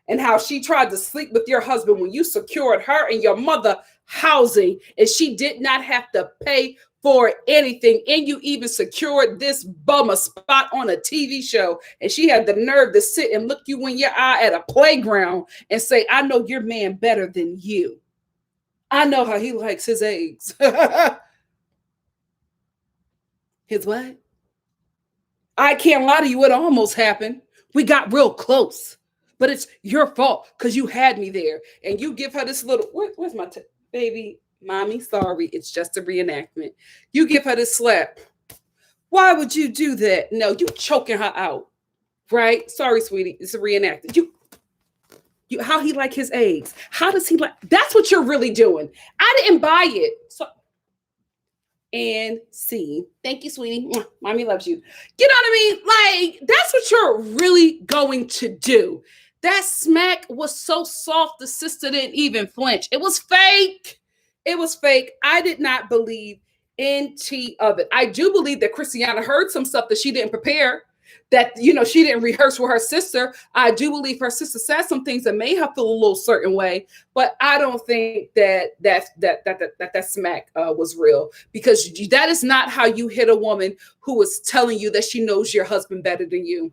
and how she tried to sleep with your husband when you secured her and your mother housing and she did not have to pay for anything, and you even secured this bum a spot on a TV show, and she had the nerve to sit and look you in your eye at a playground and say, I know your man better than you. I know how he likes his eggs. His what? I can't lie to you, it almost happened. We got real close, but it's your fault because you had me there, and you give her this little, where's my baby? Mommy, sorry, it's just a reenactment. You give her this slap. Why would you do that? No, you choking her out, right? Sorry, sweetie, it's a reenactment. You how he like his eggs? How does he like? That's what you're really doing. I didn't buy it. So, and see, thank you, sweetie. Mommy loves you. You know what I mean? Like that's what you're really going to do. That smack was so soft, the sister didn't even flinch. It was fake. It was fake. I did not believe any of it. I do believe that Christiana heard some stuff that she didn't prepare, that, she didn't rehearse with her sister. I do believe her sister said some things that made her feel a little certain way, but I don't think that smack was real because that is not how you hit a woman who is telling you that she knows your husband better than you.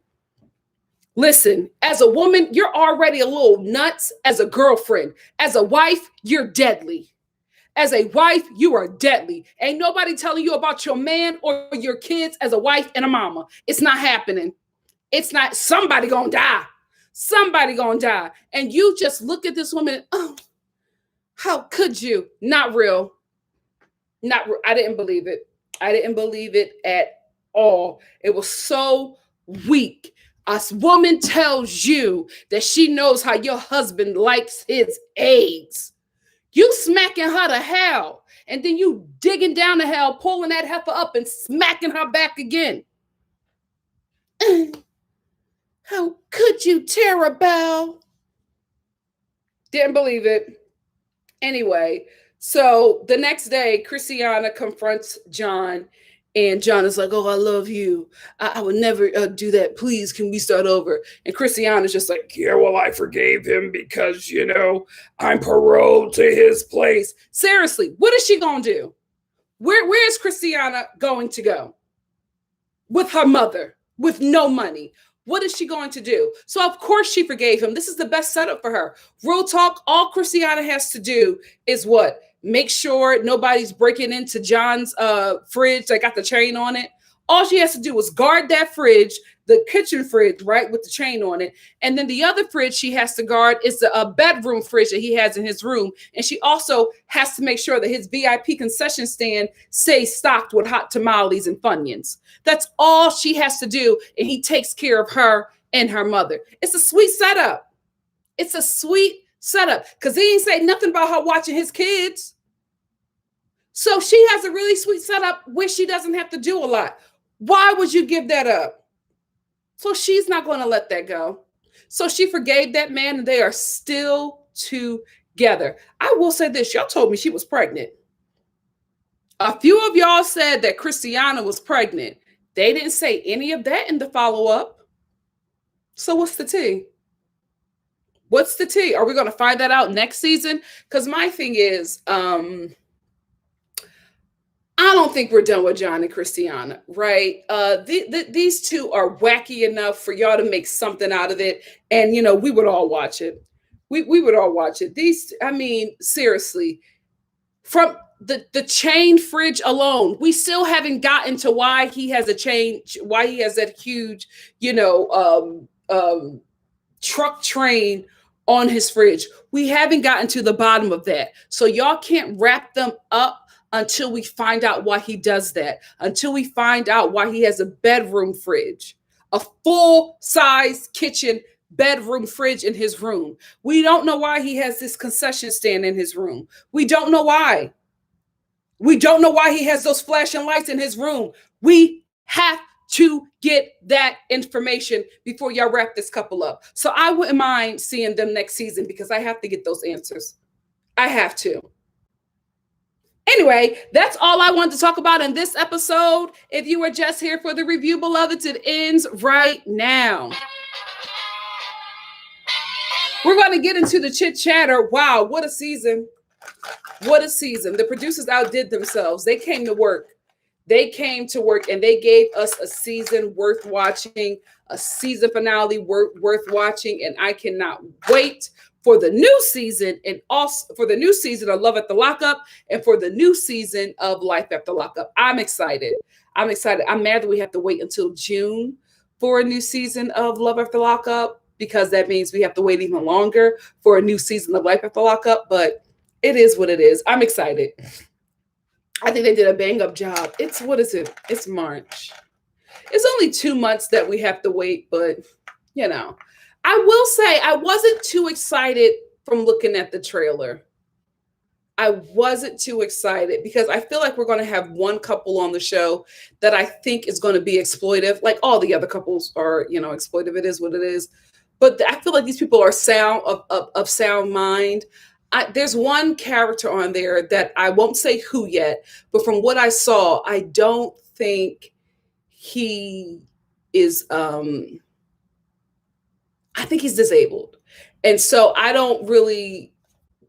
Listen, as a woman, you're already a little nuts as a girlfriend. As a wife, you're deadly. As a wife, you are deadly. Ain't nobody telling you about your man or your kids as a wife and a mama. It's not happening. It's not somebody gonna die. Somebody gonna die. And you just look at this woman, oh, how could you? Not real. Not real. I didn't believe it. I didn't believe it at all. It was so weak. A woman tells you that she knows how your husband likes his eggs. You smacking her to hell. And then you digging down to hell, pulling that heifer up and smacking her back again. How could you, Tara Bell? Didn't believe it. Anyway, so the next day, Christiana confronts John, and John is like, oh, I love you. I would never do that. Please, can we start over? And Christiana's just like, yeah, well, I forgave him because, you know, I'm paroled to his place. Seriously, what is she going to do? Where is Christiana going to go? With her mother, with no money. What is she going to do? So, of course, she forgave him. This is the best setup for her. Real talk, all Christiana has to do is what? Make sure nobody's breaking into John's fridge that got the chain on it. All she has to do is guard that fridge, the kitchen fridge, right, with the chain on it. And then the other fridge she has to guard is the bedroom fridge that he has in his room. And she also has to make sure that his VIP concession stand stays stocked with hot tamales and Funyuns. That's all she has to do. And he takes care of her and her mother. It's a sweet setup. It's a sweet setup because he ain't say nothing about her watching his kids. So she has a really sweet setup where she doesn't have to do a lot. Why would you give that up? So she's not going to let that go. So she forgave that man and they are still together. I will say this. Y'all told me she was pregnant. A few of y'all said that Christiana was pregnant. They didn't say any of that in the follow-up. So what's the tea? What's the tea? Are we going to find that out next season? Because my thing is, I don't think we're done with John and Christiana, right? These two are wacky enough for y'all to make something out of it. And, you know, we would all watch it. We would all watch it. Seriously, from the chain fridge alone, we still haven't gotten to why he has a chain, why he has that huge, truck train on his fridge. We haven't gotten to the bottom of that. So y'all can't wrap them up until we find out why he does that, until we find out why he has a bedroom fridge, a full-size kitchen bedroom fridge in his room. We don't know why he has this concession stand in his room. We don't know why. We don't know why he has those flashing lights in his room. We have to get that information before y'all wrap this couple up. So I wouldn't mind seeing them next season because I have to get those answers. I have to. Anyway, that's all I wanted to talk about in this episode. If you are just here for the review, beloveds, it ends right now. We're going to get into the chit chatter. Wow, what a season. What a season. The producers outdid themselves. They came to work. They came to work and they gave us a season worth watching, a season finale worth watching. And I cannot wait for the new season and also for the new season of Love at the Lockup and for the new season of Life After Lockup. I'm excited. I'm excited. I'm mad that we have to wait until June for a new season of Love After Lockup because that means we have to wait even longer for a new season of Life After Lockup. But it is what it is. I'm excited. I think they did a bang up job. What is it? It's March. It's only 2 months that we have to wait, but you know. I will say I wasn't too excited from looking at the trailer. I wasn't too excited because I feel like we're going to have one couple on the show that I think is going to be exploitive. Like all the other couples are, exploitive. It is what it is. But I feel like these people are of sound mind. There's one character on there that I won't say who yet, but from what I saw, I don't think he is, I think he's disabled. And so I don't really,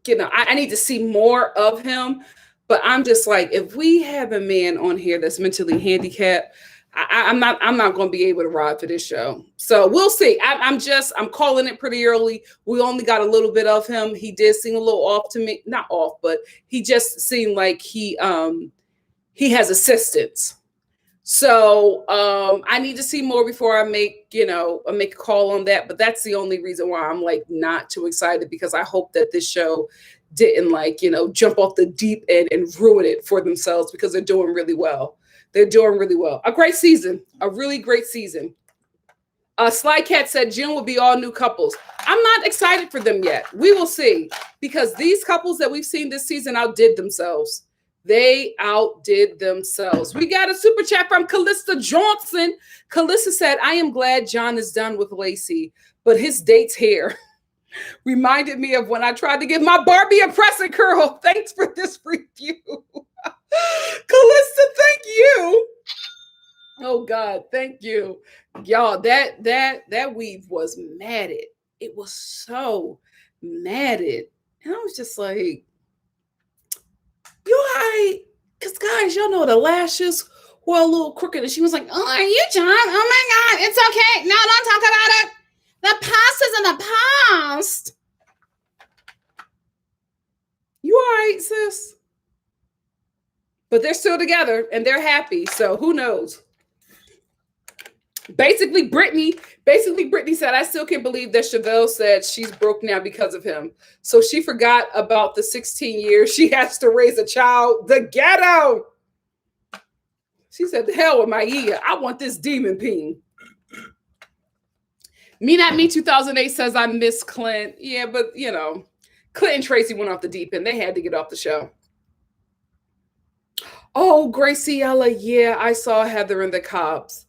I need to see more of him, but I'm just like, if we have a man on here that's mentally handicapped, I'm not going to be able to ride for this show. So we'll see. I'm calling it pretty early. We only got a little bit of him. He did seem a little off to me, not off, but he just seemed like he has assistance. So I need to see more before I make a call on that. But that's the only reason why I'm like not too excited, because I hope that this show didn't jump off the deep end and ruin it for themselves, because they're doing really well. They're doing really well. A great season, a really great season. Sly Cat said June will be all new couples. I'm not excited for them yet. We will see, because these couples that we've seen this season outdid themselves. They outdid themselves. We got a super chat from Callista Johnson. Callista said, I am glad John is done with Lacey, but his date's hair reminded me of when I tried to give my Barbie a present curl. Thanks for this review. Callista, thank you. Oh God, thank you. Y'all, that weave was matted. It was so matted. And I was just like, you all right? Because guys, y'all know the lashes were a little crooked. And she was like, oh, are you John? Oh my God, it's okay. No, don't talk about it. The past is in the past. You all right, sis? But they're still together and they're happy. So who knows? Basically, Brittany said, I still can't believe that Chevelle said she's broke now because of him. So she forgot about the 16 years she has to raise a child. The ghetto. She said, the hell with my ear. I want this demon peen. Me Not Me 2008 says, I miss Clint. Yeah, but Clint and Tracy went off the deep end. They had to get off the show. Oh, Graciela. Yeah, I saw Heather and the Cops.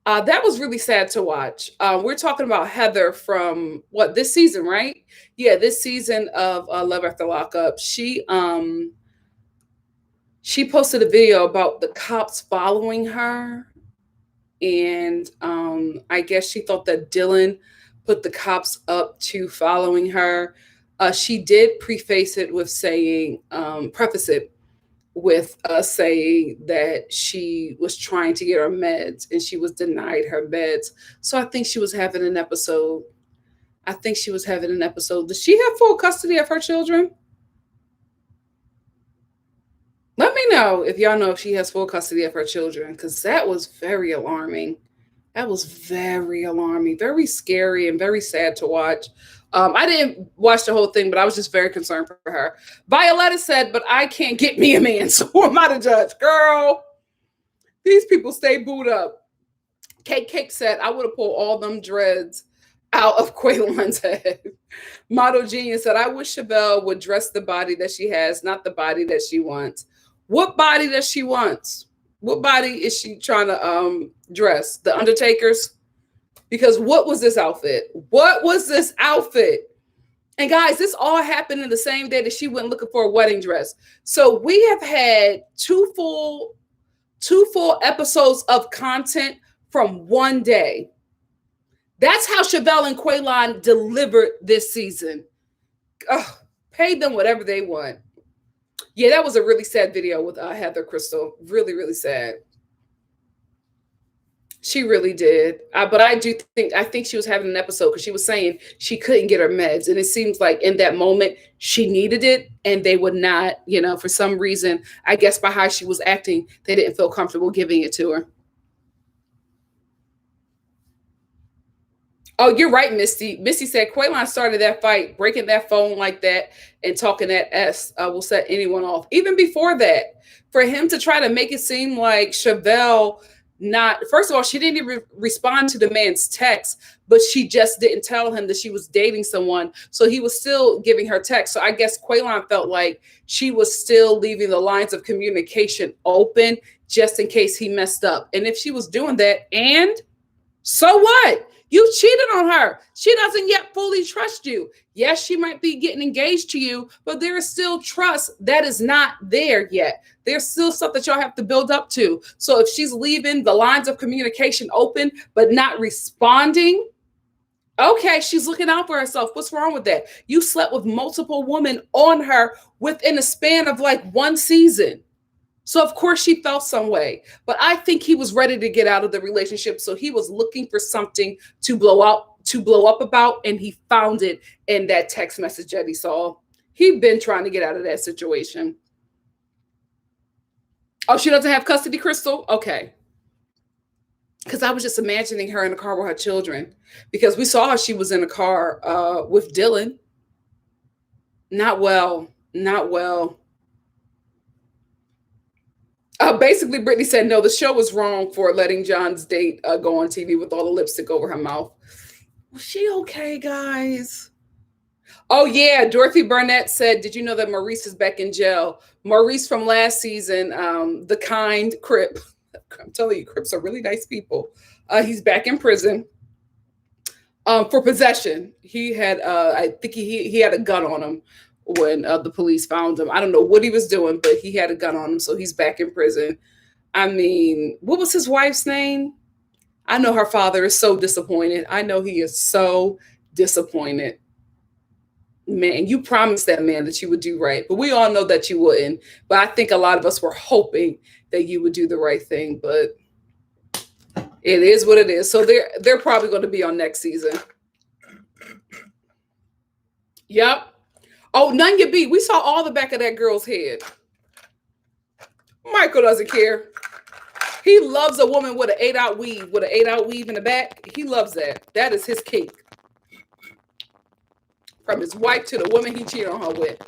That was really sad to watch. We're talking about Heather from this season, right? Yeah, this season of Love After Lockup. She posted a video about the cops following her, and I guess she thought that Dylan put the cops up to following her. She did preface it with saying, preface it with saying that she was trying to get her meds and she was denied her meds. So I think she was having an episode. Does she have full custody of her children? Let me know if y'all know if she has full custody of her children, because that was very alarming. That was very alarming, very scary, and very sad to watch. I didn't watch the whole thing, but I was just very concerned for her. Violetta said, but I can't get me a man, so who am I to judge? Girl, these people stay booed up. Cake said, I would have pulled all them dreads out of Quaylon's head. Model Genius said, I wish Chevelle would dress the body that she has, not the body that she wants. What body does she want? What body is she trying to dress? The Undertaker's? Because what was this outfit? And guys, this all happened in the same day that she went looking for a wedding dress. So we have had two full episodes of content from one day. That's how Chevelle and Quaylon delivered this season. Ugh, pay them whatever they want. Yeah, that was a really sad video with Heather Crystal. Really, really sad. She really did. But I think she was having an episode because she was saying she couldn't get her meds. And it seems like in that moment, she needed it. And they would not, for some reason, I guess by how she was acting, they didn't feel comfortable giving it to her. Oh, you're right, Misty. Misty said Quaylon started that fight, breaking that phone like that and talking that S will set anyone off. Even before that, for him to try to make it seem like Chevelle first of all, she didn't even respond to the man's text, but she just didn't tell him that she was dating someone. So he was still giving her text. So I guess Quaylon felt like she was still leaving the lines of communication open just in case he messed up. And if she was doing that, and so what? You cheated on her. She doesn't yet fully trust you. Yes, she might be getting engaged to you, but there is still trust that is not there yet. There's still stuff that y'all have to build up to. So if she's leaving the lines of communication open, but not responding, okay, she's looking out for herself. What's wrong with that? You slept with multiple women on her within a span of like one season. So of course she felt some way, but I think he was ready to get out of the relationship. So he was looking for something to blow up about, and he found it in that text message that he saw. He'd been trying to get out of that situation. Oh, she doesn't have custody, Crystal? Okay. because I was just imagining her in a car with her children, because we saw her, she was in a car with Dylan. Not well, not well. Basically, Brittany said, no, the show was wrong for letting John's date go on TV with all the lipstick over her mouth. Was she okay, guys? Oh, yeah. Dorothy Burnett said, did you know that Maurice is back in jail? Maurice from last season, the kind Crip. I'm telling you, Crips are really nice people. He's back in prison for possession. He had, I think he had a gun on him when the police found him. I don't know what he was doing, but he had a gun on him, so he's back in prison. I mean, what was his wife's name? I know her father is so disappointed. I know he is so disappointed. Man, you promised that man that you would do right, but we all know that you wouldn't. But I think a lot of us were hoping that you would do the right thing, but it is what it is. So they're probably going to be on next season. Yep. Oh, Nunya B, we saw all the back of that girl's head. Michael doesn't care. He loves a woman with an 8-out weave in the back. He loves that. That is his kink. From his wife to the woman he cheated on her with.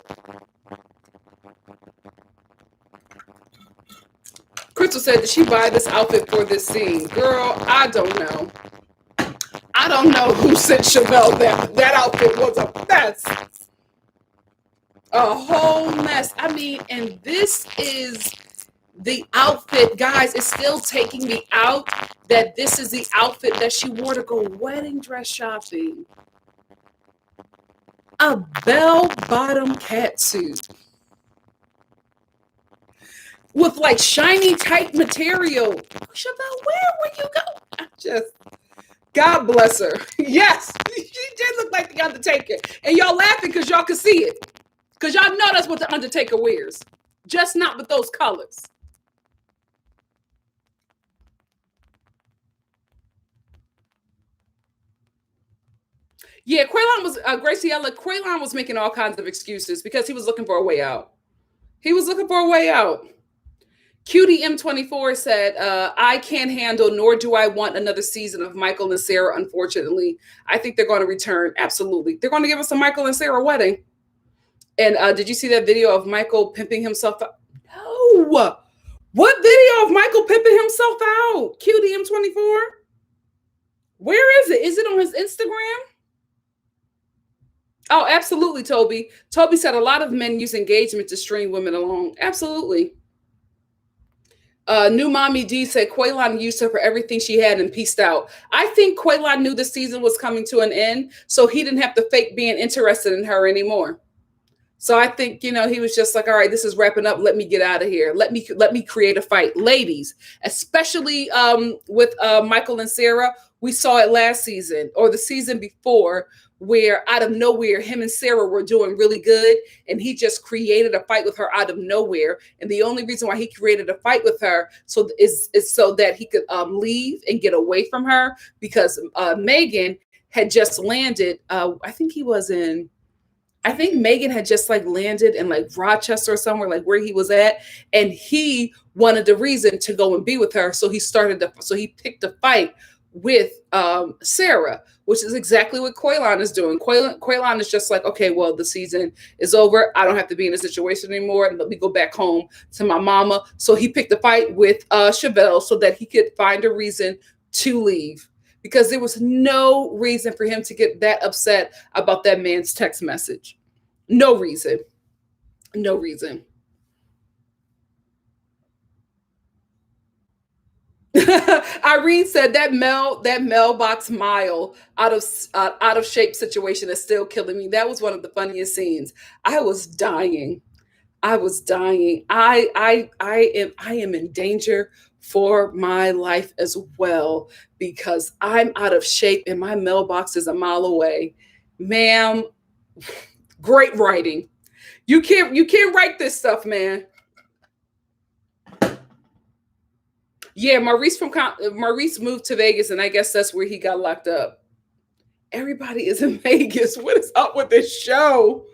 Crystal said, did she buy this outfit for this scene? Girl, I don't know. I don't know who sent Chevelle that outfit was a mess. A whole mess. I mean, and this is the outfit, guys. It's still taking me out that this is the outfit that she wore to go wedding dress shopping. A bell-bottom catsuit with like shiny tight material. Chevelle, where would you go? Just God bless her. Yes, she did look like the Undertaker, and y'all laughing because y'all can see it. Because y'all know that's what the Undertaker wears. Just not with those colors. Yeah, Quaylon was, Graciela, Quaylon was making all kinds of excuses because he was looking for a way out. He was looking for a way out. Cutie M24 said, I can't handle, nor do I want another season of Michael and Sarah, unfortunately. I think they're going to return. Absolutely. They're going to give us a Michael and Sarah wedding. And did you see that video of Michael pimping himself out? No. What video of Michael pimping himself out? Cutie M24? Where is it? Is it on his Instagram? Oh, absolutely, Toby. Toby said a lot of men use engagement to string women along. Absolutely. New Mommy D said Quaylon used her for everything she had and peaced out. I think Quaylon knew the season was coming to an end, so he didn't have to fake being interested in her anymore. So I think, you know, he was just like, all right, this is wrapping up. Let me get out of here. Let me create a fight. Ladies, especially with Michael and Sarah, we saw it last season or the season before, where out of nowhere, him and Sarah were doing really good, and he just created a fight with her out of nowhere. And the only reason why he created a fight with her is so that he could leave and get away from her, because Megan had just landed. I think Megan had just like landed in like Rochester or somewhere, like where he was at, and he wanted the reason to go and be with her. So he picked a fight with Sarah, which is exactly what Quaylon is doing. Quaylon is just like, okay, well, the season is over. I don't have to be in a situation anymore. Let me go back home to my mama. So he picked a fight with Chevelle so that he could find a reason to leave, because there was no reason for him to get that upset about that man's text message. No reason. No reason. Irene said that mailbox mile out of shape situation is still killing me. That was one of the funniest scenes. I was dying. I am in danger for my life as well, because I'm out of shape and my mailbox is a mile away. Ma'am, great writing. You can't write this stuff, man. Yeah, Maurice moved to Vegas, and I guess that's where he got locked up. Everybody is in Vegas. What is up with this show?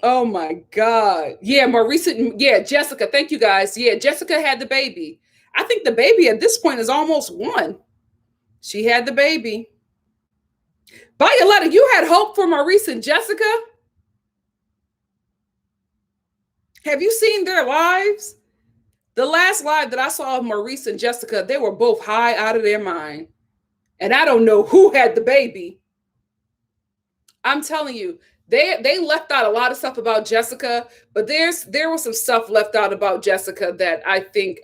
Oh my God. Yeah, Maurice. Yeah, Jessica. Thank you guys. Yeah, Jessica had the baby. I think the baby at this point is almost 1. She had the baby. Violetta, you had hope for Maurice and Jessica? Have you seen their lives? The last live that I saw of Maurice and Jessica, they were both high out of their mind. And I don't know who had the baby. I'm telling you, they left out a lot of stuff about Jessica, but there was some stuff left out about Jessica that I think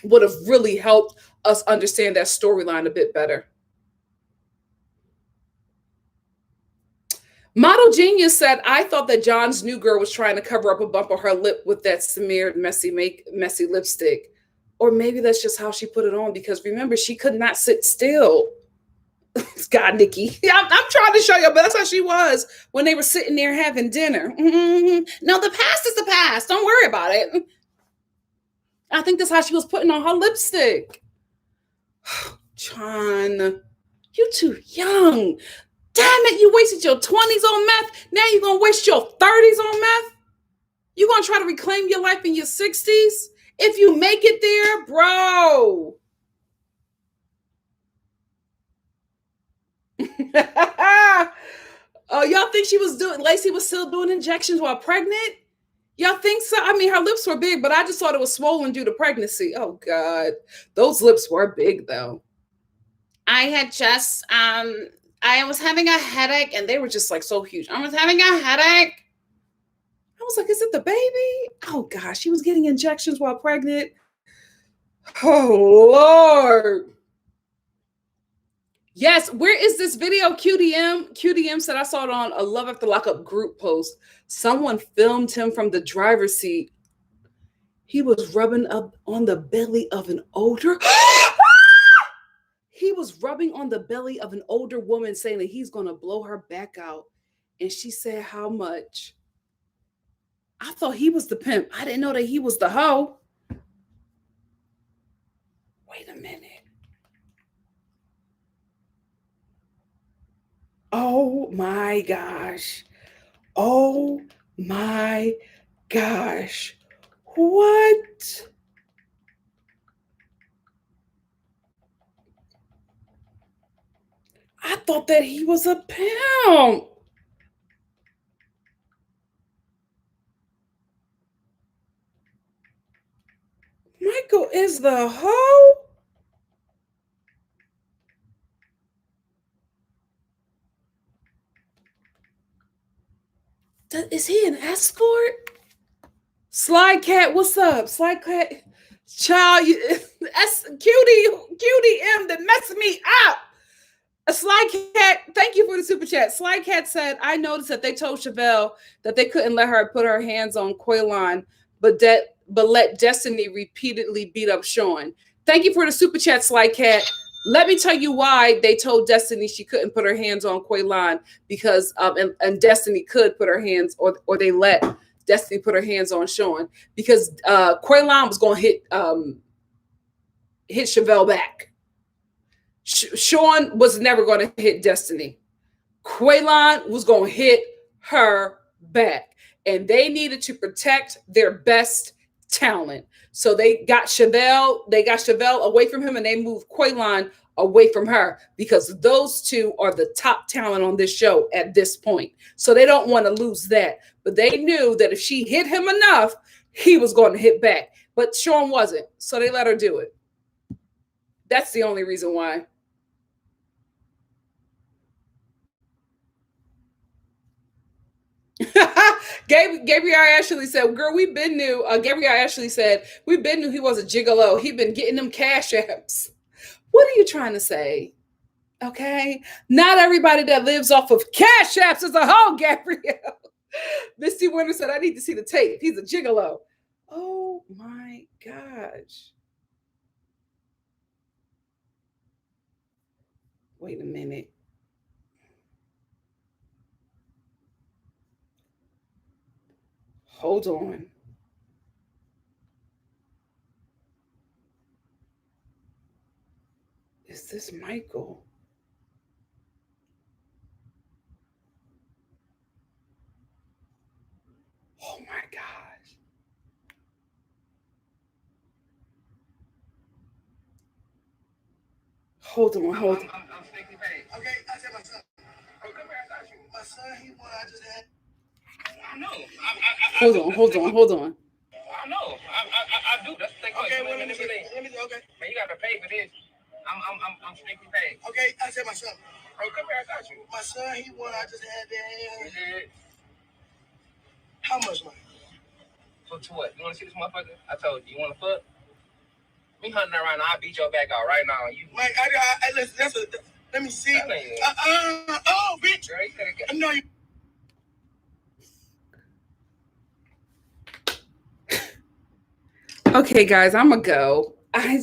would have really helped us understand that storyline a bit better. Model Genius said, I thought that John's new girl was trying to cover up a bump on her lip with that smeared messy lipstick. Or maybe that's just how she put it on, because remember, she could not sit still. God, Nikki. Yeah, I'm trying to show you, but that's how she was when they were sitting there having dinner. Mm-hmm. No, the past is the past. Don't worry about it. I think that's how she was putting on her lipstick. John, you too young. Damn it, you wasted your 20s on meth. Now you're going to waste your 30s on meth? You're going to try to reclaim your life in your 60s? If you make it there, bro. Oh, y'all think Lacey was still doing injections while pregnant? Y'all think so? I mean, her lips were big, but I just thought it was swollen due to pregnancy. Oh, God. Those lips were big, though. I had just, I was having a headache, and they were just like so huge. I was having a headache. I was like, is it the baby? Oh, gosh, she was getting injections while pregnant. Oh, Lord. Yes, where is this video? QDM said I saw it on a Love After Lockup group post. Someone filmed him from the driver's seat. He was rubbing up on the belly of an older... He was rubbing on the belly of an older woman saying that he's going to blow her back out. And she said, how much? I thought he was the pimp. I didn't know that he was the hoe. Wait a minute. Oh my gosh. Oh my gosh. What? I thought that he was a pimp. Michael is the hoe? Is he an escort? Slide Cat, what's up? Slide Cat, child, cutie M that messed me up. Slide Cat, thank you for the super chat. Slide Cat said, I noticed that they told Chevelle that they couldn't let her put her hands on Quaylon, but let Destiny repeatedly beat up Sean. Thank you for the super chat, Slide Cat. Let me tell you why they told Destiny she couldn't put her hands on Quaylon, because and Destiny could put her hands, or they let Destiny put her hands on Sean, because Quaylon was going to hit Chevelle back. Sean was never going to hit Destiny. Quaylon was going to hit her back, and they needed to protect their best talent. So they got Chevelle away from him, and they moved Quaylon away from her, because those two are the top talent on this show at this point. So they don't want to lose that. But they knew that if she hit him enough, he was going to hit back. But Sean wasn't. So they let her do it. That's the only reason why. Gabriel Ashley said, girl, we've been new. Gabriel Ashley said, we've been new he was a gigolo. He been getting them cash apps. What are you trying to say? Okay. Not everybody that lives off of cash apps is a hoe, Gabrielle. Misty Winter said, I need to see the tape. He's a gigolo. Oh my gosh. Wait a minute. Hold on. Is this Michael? Oh my gosh. Hold on. I'm sneaky paid. Okay, I said my son. Oh, come here, I got you. My son, he won. I just had. I know. Hold on. I know. I do. That's the thing. Okay, well, let me see. Okay. Man, you got to pay for this. I'm sneaky paid. Okay, I said my son. Oh, come here, I got you. My son, he won. I just had that. How much money? For what? You want to see this motherfucker? I told you. You want to fuck? Me hunting around. I'll beat your back out right now. You. Mike, listen. Let me see. Oh, bitch. Girl, I know you. Okay, guys, I'm gonna go. I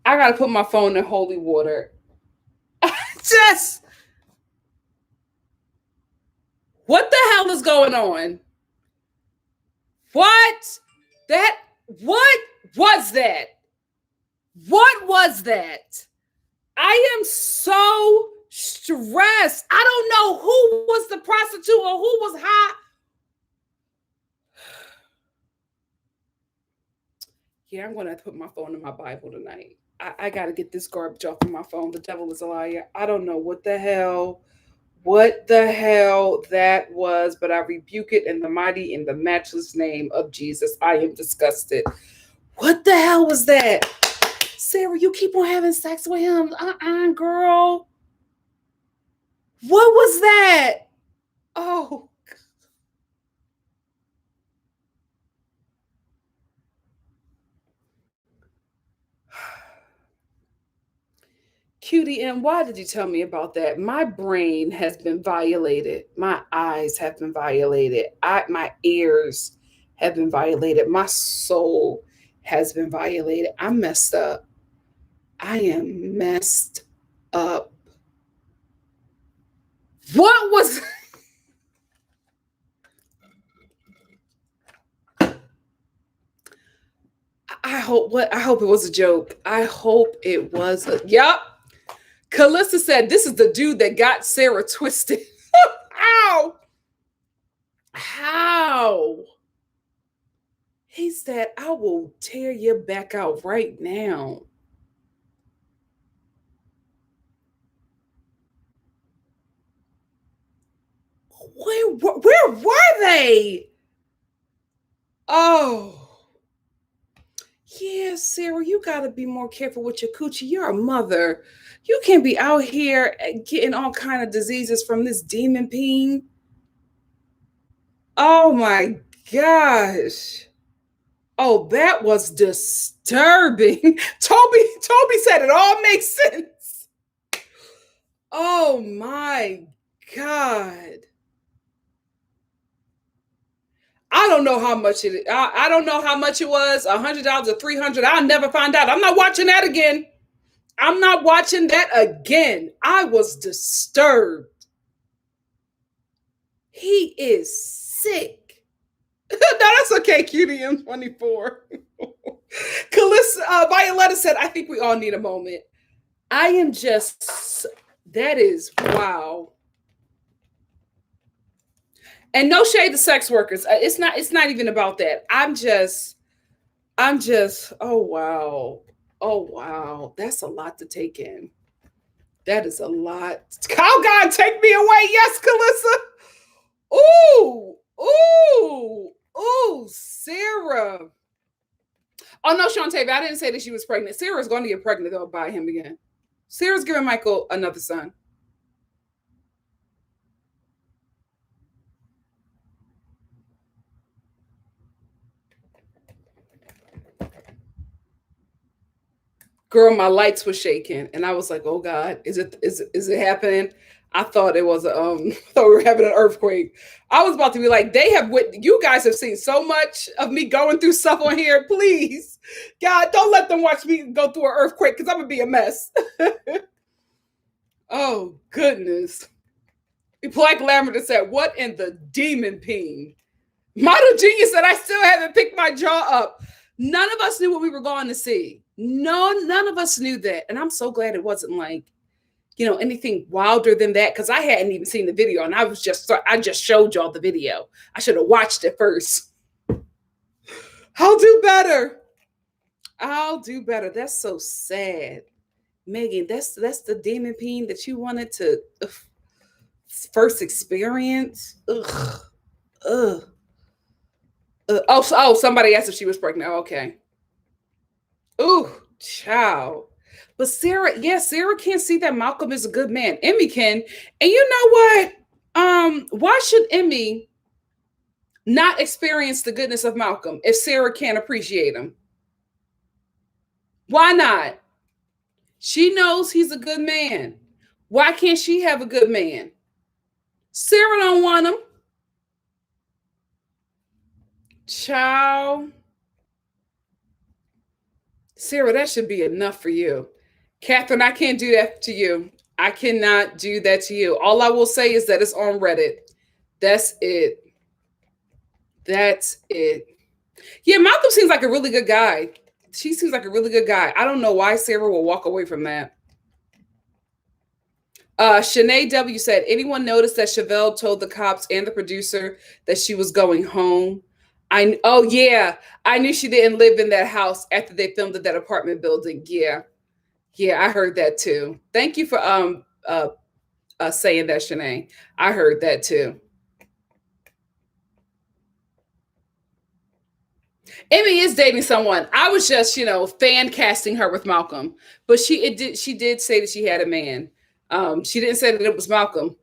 gotta put my phone in holy water. What the hell is going on? What was that? What was that? I am so stressed. I don't know who was the prostitute or who was high. Yeah, I'm going to put my phone in my Bible tonight. I got to get this garbage off of my phone. The devil is a liar. I don't know what the hell that was, but I rebuke it in the mighty, in the matchless name of Jesus. I am disgusted. What the hell was that? Sarah, you keep on having sex with him. Girl. What was that? Oh, Cutie M, why did you tell me about that? My brain has been violated. My eyes have been violated. My ears have been violated. My soul has been violated. I'm messed up. I am messed up. What was... I hope it was a joke. I hope it was Yep. Calista said, this is the dude that got Sarah twisted. How? He said, I will tear your back out right now. Where were they? Oh. Yeah, Sarah, you got to be more careful with your coochie. You're a mother. You can't be out here getting all kind of diseases from this demon peen. Oh, my gosh. Oh, that was disturbing. Toby said it all makes sense. Oh, my God. I don't know how much it. I don't know how much it was. $100 or $300. I'll never find out. I'm not watching that again. I was disturbed. He is sick. No, that's okay. QDM 24. Calissa, Violetta said, I think we all need a moment. I am just. That is wow. And no shade to sex workers. It's not even about that. I'm just, oh wow. That's a lot to take in. That is a lot. Cow God, take me away. Yes, Calissa. Ooh, Sarah. Oh no, Shantae, I didn't say that she was pregnant. Sarah's going to get pregnant though by him again. Sarah's giving Michael another son. Girl, my lights were shaking, and I was like, "Oh God, is it happening?" I thought it was thought we were having an earthquake. I was about to be like, you guys have seen so much of me going through stuff on here. Please, God, don't let them watch me go through an earthquake because I'm gonna be a mess. Oh goodness. Black Lavender said, "What in the demon peen?" Model Genius said, "I still haven't picked my jaw up." None of us knew what we were going to see. None of us knew that. And I'm so glad it wasn't like, anything wilder than that. Cause I hadn't even seen the video and I just showed y'all the video. I should have watched it first. I'll do better. I'll do better. That's so sad. Megan, that's the demon peen that you wanted to first experience. Ugh. Ugh. Oh, somebody asked if she was pregnant. Oh, okay. Ooh, child. But Sarah, Sarah can't see that Malcolm is a good man. Emmy can. And you know what? Why should Emmy not experience the goodness of Malcolm if Sarah can't appreciate him? Why not? She knows he's a good man. Why can't she have a good man? Sarah don't want him. Child. Sarah, that should be enough for you. Catherine, I can't do that to you. I cannot do that to you. All I will say is that it's on Reddit. That's it. That's it. Yeah, Malcolm seems like a really good guy. She seems like a really good guy. I don't know why Sarah will walk away from that. Shanae W said, anyone notice that Chevelle told the cops and the producer that she was going home? Oh yeah, I knew she didn't live in that house after they filmed at that apartment building. Yeah, I heard that too. Thank you for saying that, Shanae. I heard that too. Emmy is dating someone. I was just, fan casting her with Malcolm, but she did say that she had a man. She didn't say that it was Malcolm.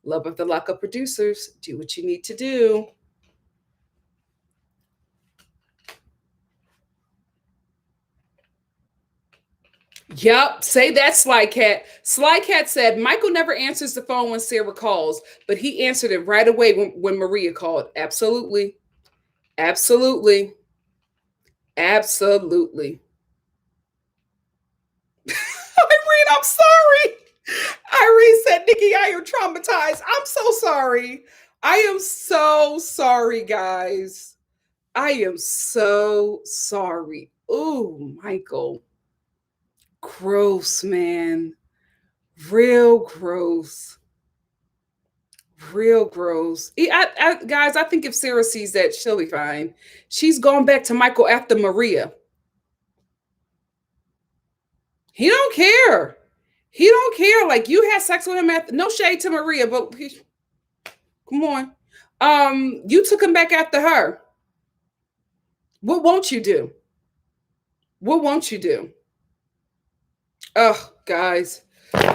Love of the Lockup producers. Do what you need to do. Yep, say that, Sly Cat. Sly Cat said, Michael never answers the phone when Sarah calls, but he answered it right away when Maria called. Absolutely. Absolutely. Absolutely. Irene, I'm sorry. Irene said, Nikki, I am traumatized. I'm so sorry. I am so sorry, guys. I am so sorry. Oh, Michael. Gross, man. Real gross. Real gross. Guys, I think if Sarah sees that, she'll be fine. She's gone back to Michael after Maria. He don't care. He don't care. Like, you had sex with him no shade to Maria, but come on. You took him back after her. What won't you do? What won't you do? Oh, guys.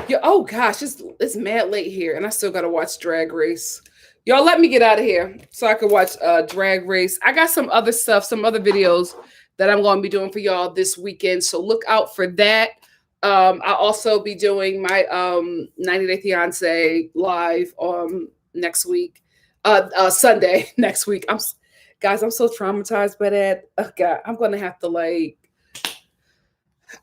Yeah, oh gosh, it's mad late here, and I still gotta watch Drag Race. Y'all, let me get out of here so I can watch Drag Race. I got some other stuff, some other videos that I'm going to be doing for y'all this weekend, so look out for that. I'll also be doing my 90 Day Fiance live next week, Sunday next week. Guys, I'm so traumatized by that. Oh God, I'm gonna have to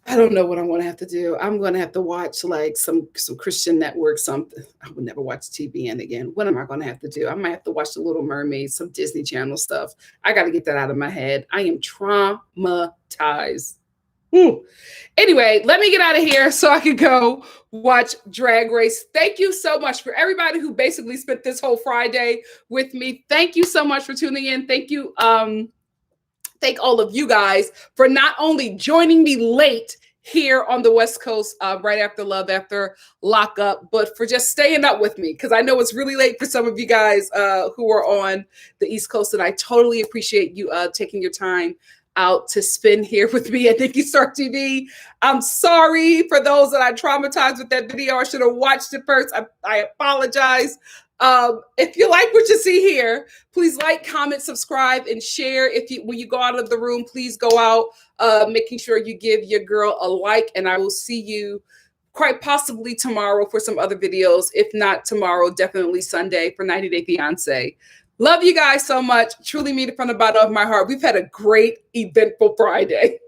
I don't know what I'm going to have to do. I'm going to have to watch some Christian network, something. I would never watch TBN again. What am I going to have to do? I might have to watch The Little Mermaid, some Disney Channel stuff. I got to get that out of my head. I am traumatized. Anyway, let me get out of here so I can go watch Drag Race. Thank you so much for everybody who basically spent this whole Friday with me. Thank you so much for tuning in. Thank you. Thank all of you guys for not only joining me late here on the West Coast, right after Love After Lockup, but for just staying up with me, because I know it's really late for some of you guys who are on the East Coast, and I totally appreciate you taking your time out to spend here with me at NikkiStar TV. I'm sorry for those that I traumatized with that video. I should have watched it first. I apologize. If you like what you see here, please like, comment, subscribe, and share. When you go out of the room, please go out, making sure you give your girl a like, and I will see you quite possibly tomorrow for some other videos. If not tomorrow, definitely Sunday for 90 Day Fiance. Love you guys so much. Truly mean it from the bottom of my heart. We've had a great, eventful Friday.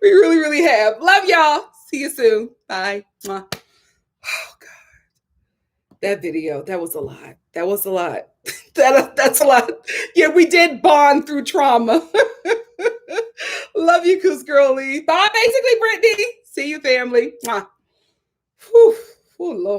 We really, really have. Love y'all. See you soon. Bye. Mwah. Oh, God. That video, that was a lot. That was a lot. That's a lot. Yeah, we did bond through trauma. Love you, Coos Girlie. Bye, basically, Brittany. See you, family. Mwah. Whew. Oh, Lord.